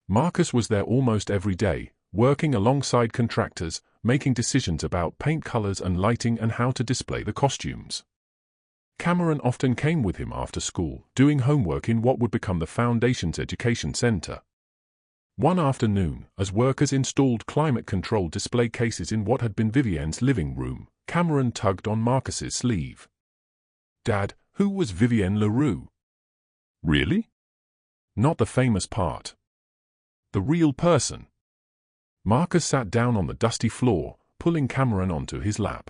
Marcus was there almost every day, working alongside contractors, making decisions about paint colors and lighting and how to display the costumes. Cameron often came with him after school, doing homework in what would become the Foundation's education center. One afternoon, as workers installed climate-controlled display cases in what had been Vivienne's living room, Cameron tugged on Marcus's sleeve. "Dad, who was Vivienne LaRue?" "Really?" "Not the famous part. The real person." Marcus sat down on the dusty floor, pulling Cameron onto his lap.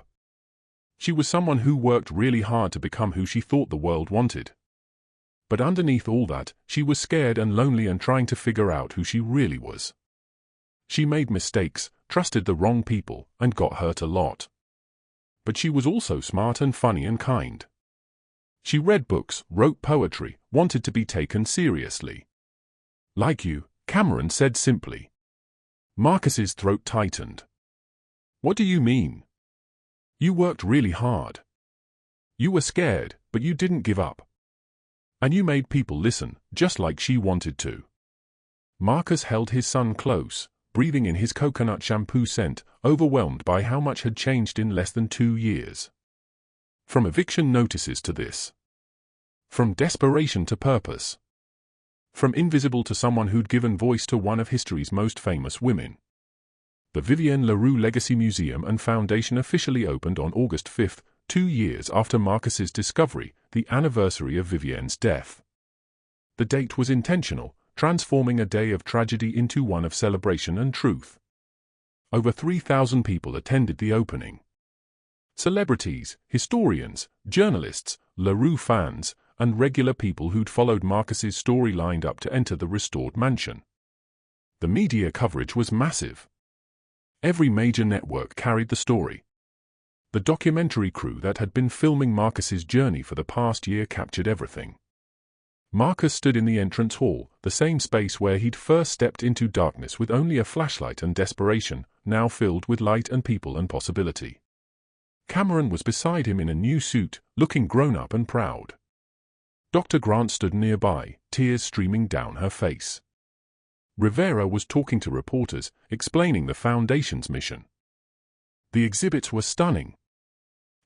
She was someone who worked really hard to become who she thought the world wanted. But underneath all that, she was scared and lonely and trying to figure out who she really was. She made mistakes, trusted the wrong people, and got hurt a lot. But she was also smart and funny and kind. She read books, wrote poetry, wanted to be taken seriously. "Like you," Cameron said simply. Marcus's throat tightened. "What do you mean? You worked really hard. You were scared, but you didn't give up. And you made people listen, just like she wanted to." Marcus held his son close, breathing in his coconut shampoo scent, overwhelmed by how much had changed in less than 2 years. From eviction notices to this. From desperation to purpose. From invisible to someone who'd given voice to one of history's most famous women. The Vivienne LaRue Legacy Museum and Foundation officially opened on August 5, 2 years after Marcus's discovery, the anniversary of Vivienne's death. The date was intentional, transforming a day of tragedy into one of celebration and truth. Over 3,000 people attended the opening. Celebrities, historians, journalists, LaRue fans, and regular people who'd followed Marcus's story lined up to enter the restored mansion. The media coverage was massive. Every major network carried the story. The documentary crew that had been filming Marcus's journey for the past year captured everything. Marcus stood in the entrance hall, the same space where he'd first stepped into darkness with only a flashlight and desperation, now filled with light and people and possibility. Cameron was beside him in a new suit, looking grown-up and proud. Dr. Grant stood nearby, tears streaming down her face. Rivera was talking to reporters, explaining the Foundation's mission. The exhibits were stunning.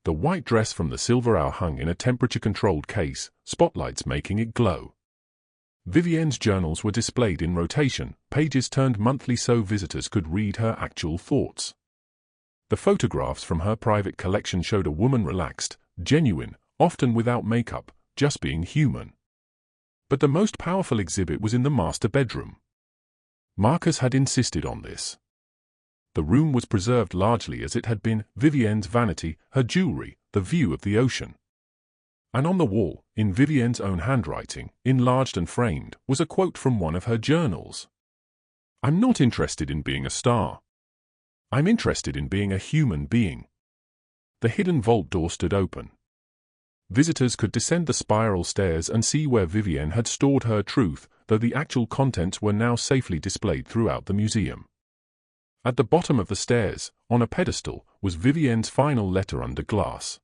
The white dress from the Silver Hour hung in a temperature-controlled case, spotlights making it glow. Vivienne's journals were displayed in rotation, pages turned monthly so visitors could read her actual thoughts. The photographs from her private collection showed a woman relaxed, genuine, often without makeup, just being human. But the most powerful exhibit was in the master bedroom. Marcus had insisted on this. The room was preserved largely as it had been, Vivienne's vanity, her jewelry, the view of the ocean. And on the wall, in Vivienne's own handwriting, enlarged and framed, was a quote from one of her journals. "I'm not interested in being a star. I'm interested in being a human being." The hidden vault door stood open. Visitors could descend the spiral stairs and see where Vivienne had stored her truth, though the actual contents were now safely displayed throughout the museum. At the bottom of the stairs, on a pedestal, was Vivienne's final letter under glass.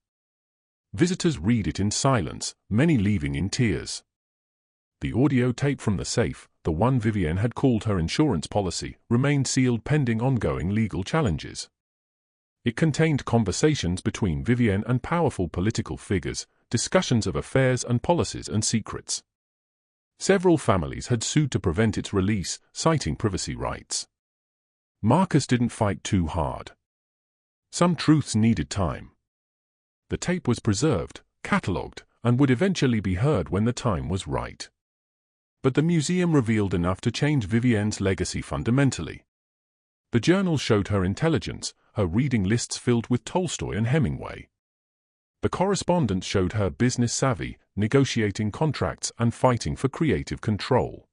Visitors read it in silence, many leaving in tears. The audio tape from the safe, the one Vivienne had called her insurance policy, remained sealed pending ongoing legal challenges. It contained conversations between Vivienne and powerful political figures, discussions of affairs and policies and secrets. Several families had sued to prevent its release, citing privacy rights. Marcus didn't fight too hard. Some truths needed time. The tape was preserved, catalogued, and would eventually be heard when the time was right. But the museum revealed enough to change Vivienne's legacy fundamentally. The journal showed her intelligence, her reading lists filled with Tolstoy and Hemingway. The correspondence showed her business savvy, negotiating contracts and fighting for creative control.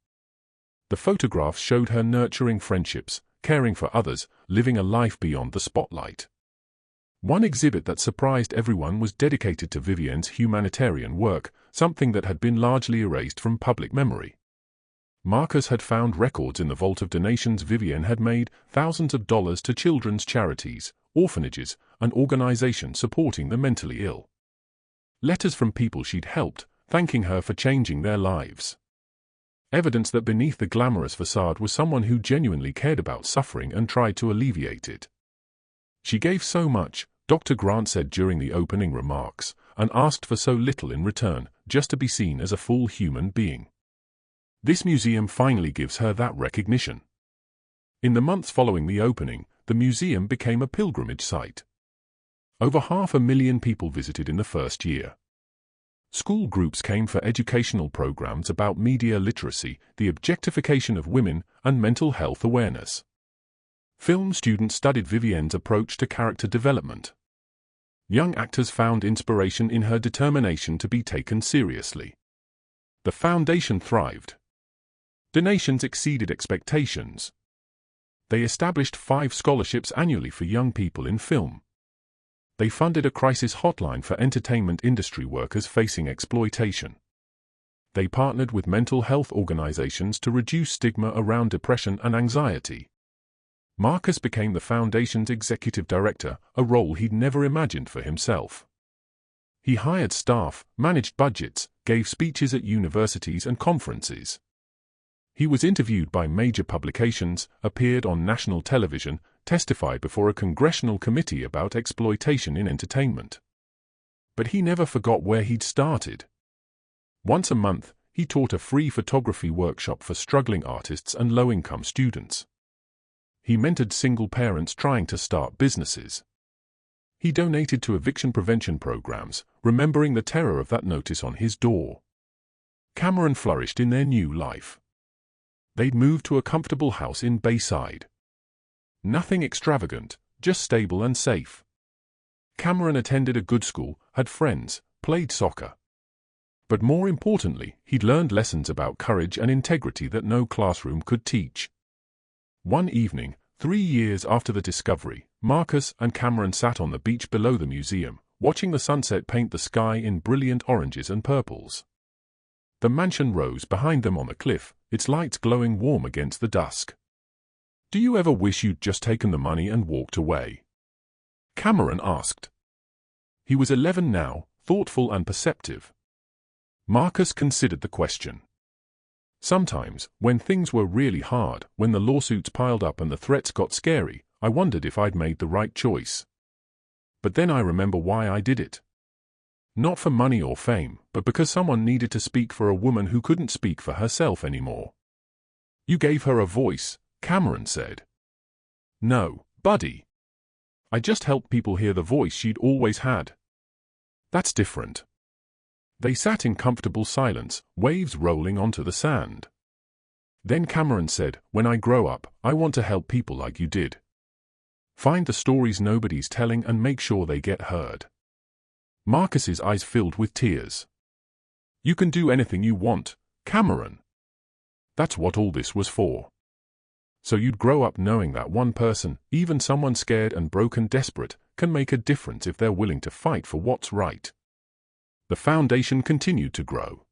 The photographs showed her nurturing friendships, caring for others, living a life beyond the spotlight. One exhibit that surprised everyone was dedicated to Vivienne's humanitarian work, something that had been largely erased from public memory. Marcus had found records in the vault of donations Vivienne had made, thousands of dollars to children's charities, orphanages, and organizations supporting the mentally ill. Letters from people she'd helped, thanking her for changing their lives. Evidence that beneath the glamorous facade was someone who genuinely cared about suffering and tried to alleviate it. She gave so much, Dr. Grant said during the opening remarks, and asked for so little in return, just to be seen as a full human being. This museum finally gives her that recognition. In the months following the opening, the museum became a pilgrimage site. Over 500,000 people visited in the first year. School groups came for educational programs about media literacy, the objectification of women, and mental health awareness. Film students studied Vivienne's approach to character development. Young actors found inspiration in her determination to be taken seriously. The foundation thrived. Donations exceeded expectations. They established 5 scholarships annually for young people in film. They funded a crisis hotline for entertainment industry workers facing exploitation. They partnered with mental health organizations to reduce stigma around depression and anxiety. Marcus became the foundation's executive director, a role he'd never imagined for himself. He hired staff, managed budgets, gave speeches at universities and conferences. He was interviewed by major publications, appeared on national television, testified before a congressional committee about exploitation in entertainment. But he never forgot where he'd started. Once a month, he taught a free photography workshop for struggling artists and low-income students. He mentored single parents trying to start businesses. He donated to eviction prevention programs, remembering the terror of that notice on his door. Cameron flourished in their new life. They'd moved to a comfortable house in Bayside. Nothing extravagant, just stable and safe. Cameron attended a good school, had friends, played soccer. But more importantly, he'd learned lessons about courage and integrity that no classroom could teach. One evening, 3 years after the discovery, Marcus and Cameron sat on the beach below the museum, watching the sunset paint the sky in brilliant oranges and purples. The mansion rose behind them on the cliff, its lights glowing warm against the dusk. "Do you ever wish you'd just taken the money and walked away?" Cameron asked. He was 11 now, thoughtful and perceptive. Marcus considered the question. "Sometimes, when things were really hard, when the lawsuits piled up and the threats got scary, I wondered if I'd made the right choice. But then I remember why I did it. Not for money or fame, but because someone needed to speak for a woman who couldn't speak for herself anymore." "You gave her a voice," Cameron said. "No, buddy. I just helped people hear the voice she'd always had. That's different." They sat in comfortable silence, waves rolling onto the sand. Then Cameron said, "When I grow up, I want to help people like you did. Find the stories nobody's telling and make sure they get heard." Marcus's eyes filled with tears. "You can do anything you want, Cameron. That's what all this was for. So you'd grow up knowing that one person, even someone scared and broken desperate, can make a difference if they're willing to fight for what's right." The foundation continued to grow.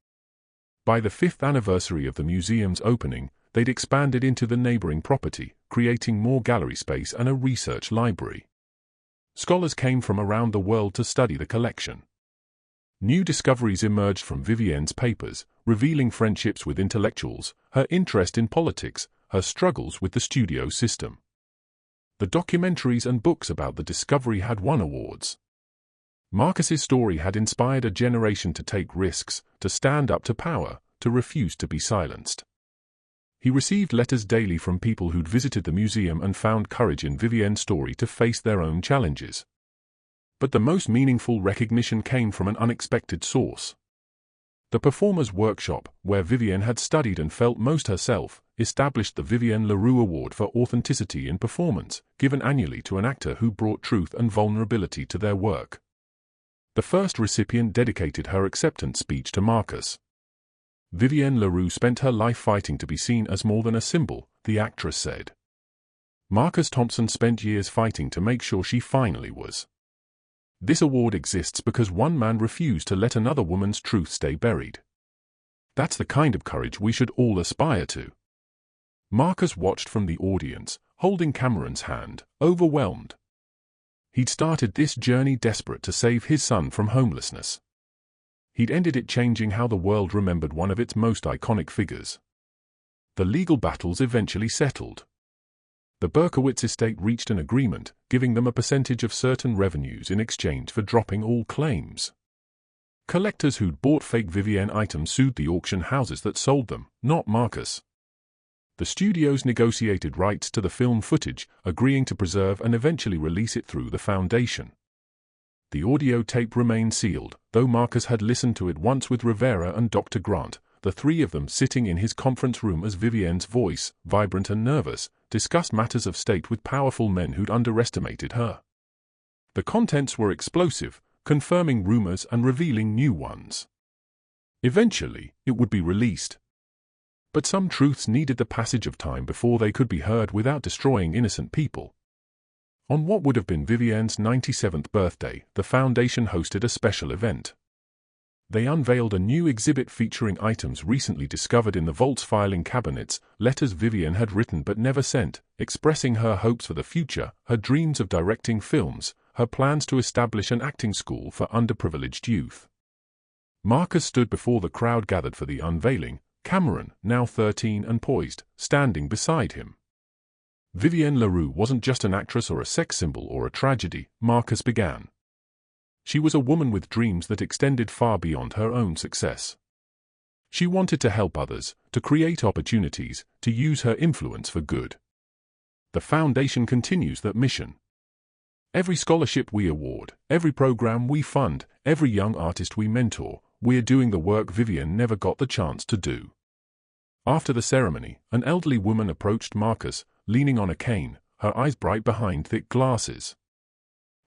By the 5th anniversary of the museum's opening, they'd expanded into the neighboring property, creating more gallery space and a research library. Scholars came from around the world to study the collection. New discoveries emerged from Vivienne's papers, revealing friendships with intellectuals, her interest in politics, her struggles with the studio system. The documentaries and books about the discovery had won awards. Marcus's story had inspired a generation to take risks, to stand up to power, to refuse to be silenced. He received letters daily from people who'd visited the museum and found courage in Vivienne's story to face their own challenges. But the most meaningful recognition came from an unexpected source. The Performers' Workshop, where Vivienne had studied and felt most herself, established the Vivienne LaRue Award for Authenticity in Performance, given annually to an actor who brought truth and vulnerability to their work. The first recipient dedicated her acceptance speech to Marcus. Vivienne LaRue spent her life fighting to be seen as more than a symbol, the actress said. Marcus Thompson spent years fighting to make sure she finally was. This award exists because one man refused to let another woman's truth stay buried. That's the kind of courage we should all aspire to. Marcus watched from the audience, holding Cameron's hand, overwhelmed. He'd started this journey desperate to save his son from homelessness. He'd ended it changing how the world remembered one of its most iconic figures. The legal battles eventually settled. The Berkowitz estate reached an agreement, giving them a percentage of certain revenues in exchange for dropping all claims. Collectors who'd bought fake Vivienne items sued the auction houses that sold them, not Marcus. The studios negotiated rights to the film footage, agreeing to preserve and eventually release it through the foundation. The audio tape remained sealed, though Marcus had listened to it once with Rivera and Dr. Grant, the three of them sitting in his conference room as Vivienne's voice, vibrant and nervous, discussed matters of state with powerful men who'd underestimated her. The contents were explosive, confirming rumors and revealing new ones. Eventually, it would be released. But some truths needed the passage of time before they could be heard without destroying innocent people. On what would have been Vivienne's 97th birthday, the foundation hosted a special event. They unveiled a new exhibit featuring items recently discovered in the vault's filing cabinets, letters Vivienne had written but never sent, expressing her hopes for the future, her dreams of directing films, her plans to establish an acting school for underprivileged youth. Marcus stood before the crowd gathered for the unveiling, Cameron, now 13 and poised, standing beside him. Vivienne LaRue wasn't just an actress or a sex symbol or a tragedy, Marcus began. She was a woman with dreams that extended far beyond her own success. She wanted to help others, to create opportunities, to use her influence for good. The foundation continues that mission. Every scholarship we award, every program we fund, every young artist we mentor, we're doing the work Vivienne never got the chance to do. After the ceremony, an elderly woman approached Marcus, leaning on a cane, her eyes bright behind thick glasses.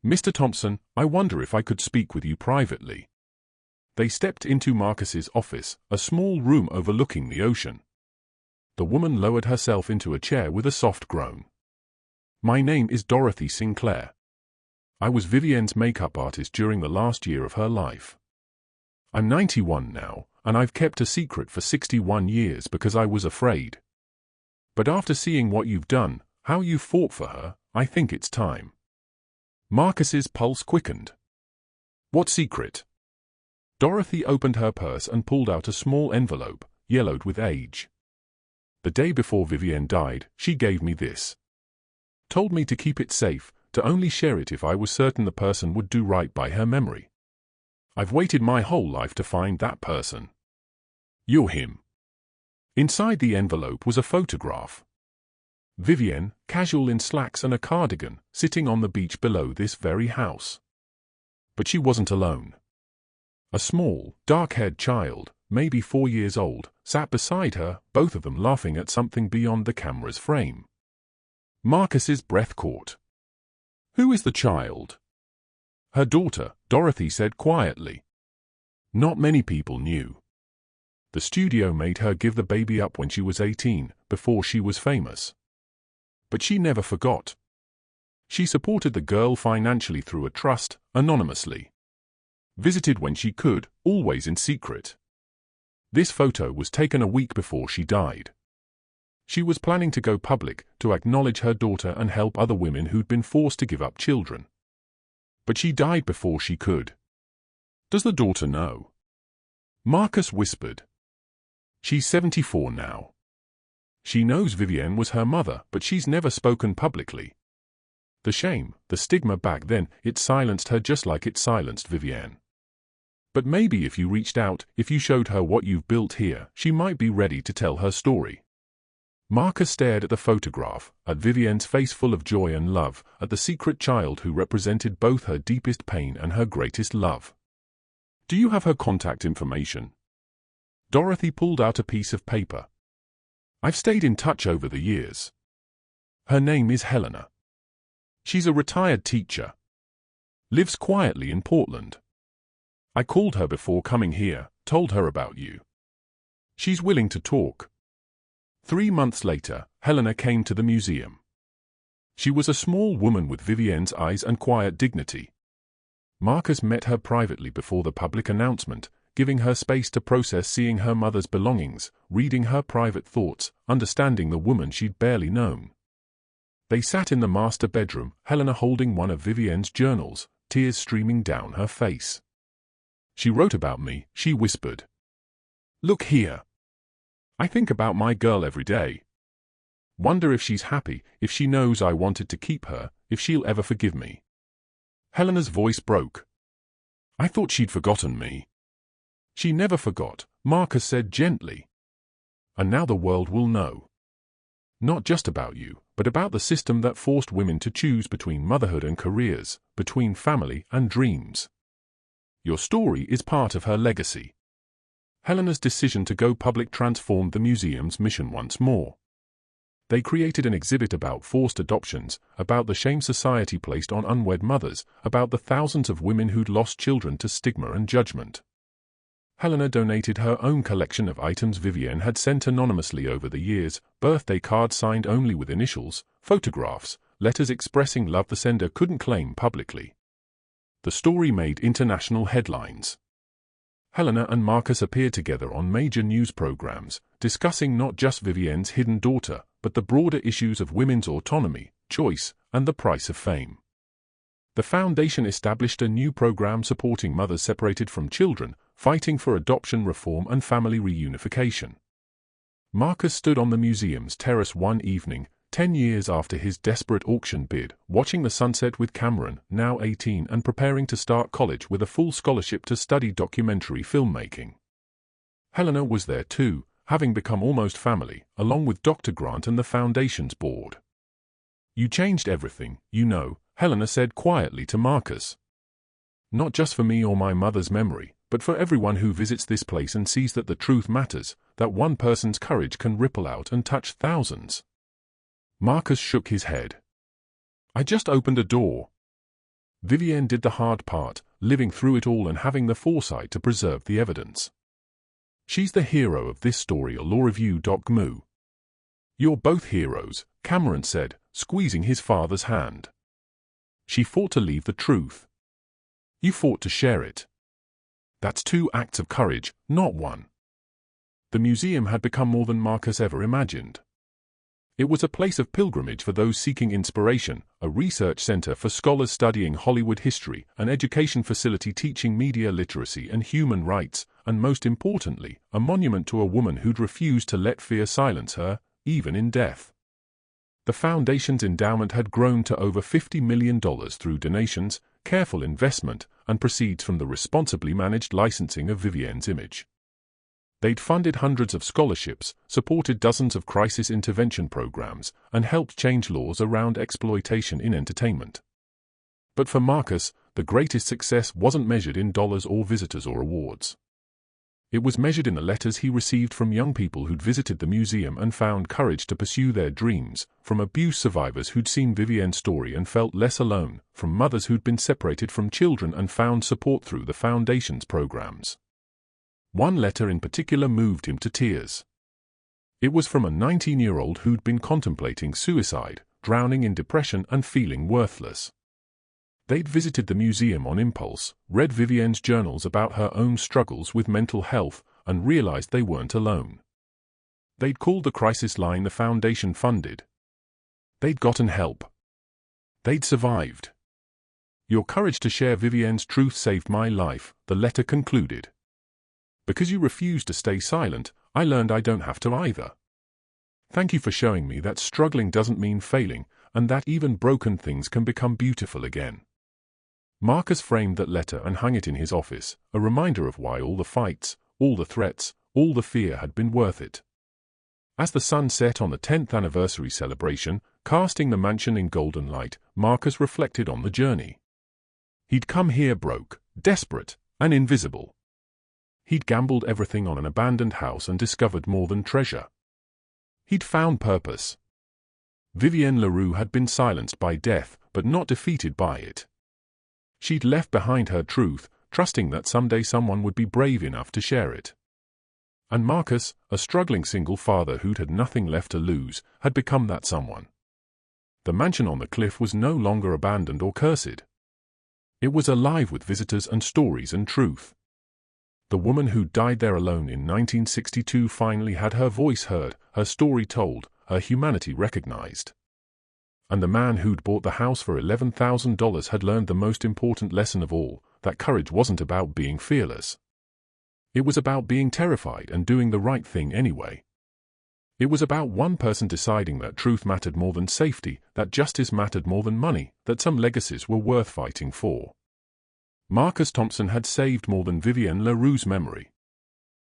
"Mr. Thompson, I wonder if I could speak with you privately." They stepped into Marcus's office, a small room overlooking the ocean. The woman lowered herself into a chair with a soft groan. "My name is Dorothy Sinclair. I was Vivienne's makeup artist during the last year of her life. I'm 91 now, and I've kept a secret for 61 years because I was afraid. But after seeing what you've done, how you fought for her, I think it's time." Marcus's pulse quickened. "What secret?" Dorothy opened her purse and pulled out a small envelope, yellowed with age. "The day before Vivienne died, she gave me this. Told me to keep it safe, to only share it if I was certain the person would do right by her memory. I've waited my whole life to find that person. You're him." Inside the envelope was a photograph. Vivienne, casual in slacks and a cardigan, sitting on the beach below this very house. But she wasn't alone. A small, dark-haired child, maybe 4 years old, sat beside her, both of them laughing at something beyond the camera's frame. Marcus's breath caught. "Who is the child?" "Her daughter," Dorothy said quietly. Not many people knew. The studio made her give the baby up when she was 18, before she was famous. But she never forgot. She supported the girl financially through a trust, anonymously. Visited when she could, always in secret. This photo was taken a week before she died. She was planning to go public, to acknowledge her daughter and help other women who'd been forced to give up children. But she died before she could. "Does the daughter know?" Marcus whispered. She's 74 now. She knows Vivienne was her mother, but she's never spoken publicly. The shame, the stigma back then, it silenced her just like it silenced Vivienne. But maybe if you reached out, if you showed her what you've built here, she might be ready to tell her story. Marcus stared at the photograph, at Vivienne's face full of joy and love, at the secret child who represented both her deepest pain and her greatest love. Do you have her contact information? Dorothy pulled out a piece of paper. I've stayed in touch over the years. Her name is Helena. She's a retired teacher. Lives quietly in Portland. I called her before coming here, told her about you. She's willing to talk. 3 months later, Helena came to the museum. She was a small woman with Vivienne's eyes and quiet dignity. Marcus met her privately before the public announcement, giving her space to process seeing her mother's belongings, reading her private thoughts, understanding the woman she'd barely known. They sat in the master bedroom, Helena holding one of Vivienne's journals, tears streaming down her face. She wrote about me, she whispered. Look here. I think about my girl every day. Wonder if she's happy, if she knows I wanted to keep her, if she'll ever forgive me. Helena's voice broke. I thought she'd forgotten me. She never forgot, Marcus said gently. And now the world will know. Not just about you, but about the system that forced women to choose between motherhood and careers, between family and dreams. Your story is part of her legacy. Helena's decision to go public transformed the museum's mission once more. They created an exhibit about forced adoptions, about the shame society placed on unwed mothers, about the thousands of women who'd lost children to stigma and judgment. Helena donated her own collection of items Vivienne had sent anonymously over the years, birthday cards signed only with initials, photographs, letters expressing love the sender couldn't claim publicly. The story made international headlines. Helena and Marcus appeared together on major news programs, discussing not just Vivienne's hidden daughter, but the broader issues of women's autonomy, choice, and the price of fame. The foundation established a new program supporting mothers separated from children, fighting for adoption reform and family reunification. Marcus stood on the museum's terrace one evening, 10 years after his desperate auction bid, watching the sunset with Cameron, now 18 and preparing to start college with a full scholarship to study documentary filmmaking. Helena was there too, having become almost family, along with Dr. Grant and the Foundation's board. You changed everything, you know, Helena said quietly to Marcus. Not just for me or my mother's memory, but for everyone who visits this place and sees that the truth matters, that one person's courage can ripple out and touch thousands. Marcus shook his head. I just opened a door. Vivienne did the hard part, living through it all and having the foresight to preserve the evidence. She's the hero of this story, a law review doc.gmu. You're both heroes, Cameron said, squeezing his father's hand. She fought to leave the truth. You fought to share it. That's 2 acts of courage, not 1. The museum had become more than Marcus ever imagined. It was a place of pilgrimage for those seeking inspiration, a research center for scholars studying Hollywood history, an education facility teaching media literacy and human rights, and most importantly, a monument to a woman who'd refused to let fear silence her, even in death. The Foundation's endowment had grown to over $50 million through donations, careful investment, and proceeds from the responsibly managed licensing of Vivienne's image. They'd funded hundreds of scholarships, supported dozens of crisis intervention programs, and helped change laws around exploitation in entertainment. But for Marcus, the greatest success wasn't measured in dollars or visitors or awards. It was measured in the letters he received from young people who'd visited the museum and found courage to pursue their dreams, from abuse survivors who'd seen Vivienne's story and felt less alone, from mothers who'd been separated from children and found support through the Foundation's programs. One letter in particular moved him to tears. It was from a 19-year-old who'd been contemplating suicide, drowning in depression and feeling worthless. They'd visited the museum on impulse, read Vivienne's journals about her own struggles with mental health, and realized they weren't alone. They'd called the crisis line the Foundation funded. They'd gotten help. They'd survived. Your courage to share Vivienne's truth saved my life, the letter concluded. Because you refused to stay silent, I learned I don't have to either. Thank you for showing me that struggling doesn't mean failing, and that even broken things can become beautiful again. Marcus framed that letter and hung it in his office, a reminder of why all the fights, all the threats, all the fear had been worth it. As the sun set on the 10th anniversary celebration, casting the mansion in golden light, Marcus reflected on the journey. He'd come here broke, desperate, and invisible. He'd gambled everything on an abandoned house and discovered more than treasure. He'd found purpose. Vivienne LaRue had been silenced by death, but not defeated by it. She'd left behind her truth, trusting that someday someone would be brave enough to share it. And Marcus, a struggling single father who'd had nothing left to lose, had become that someone. The mansion on the cliff was no longer abandoned or cursed. It was alive with visitors and stories and truth. The woman who died there alone in 1962 finally had her voice heard, her story told, her humanity recognized. And the man who'd bought the house for $11,000 had learned the most important lesson of all, that courage wasn't about being fearless. It was about being terrified and doing the right thing anyway. It was about one person deciding that truth mattered more than safety, that justice mattered more than money, that some legacies were worth fighting for. Marcus Thompson had saved more than Vivienne LaRue's memory.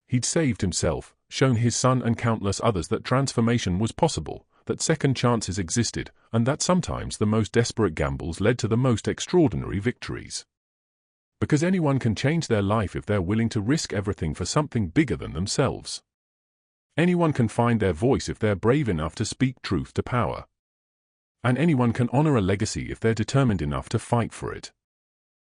He'd saved himself, shown his son and countless others that transformation was possible, that second chances existed, and that sometimes the most desperate gambles led to the most extraordinary victories. Because anyone can change their life if they're willing to risk everything for something bigger than themselves. Anyone can find their voice if they're brave enough to speak truth to power. And anyone can honor a legacy if they're determined enough to fight for it.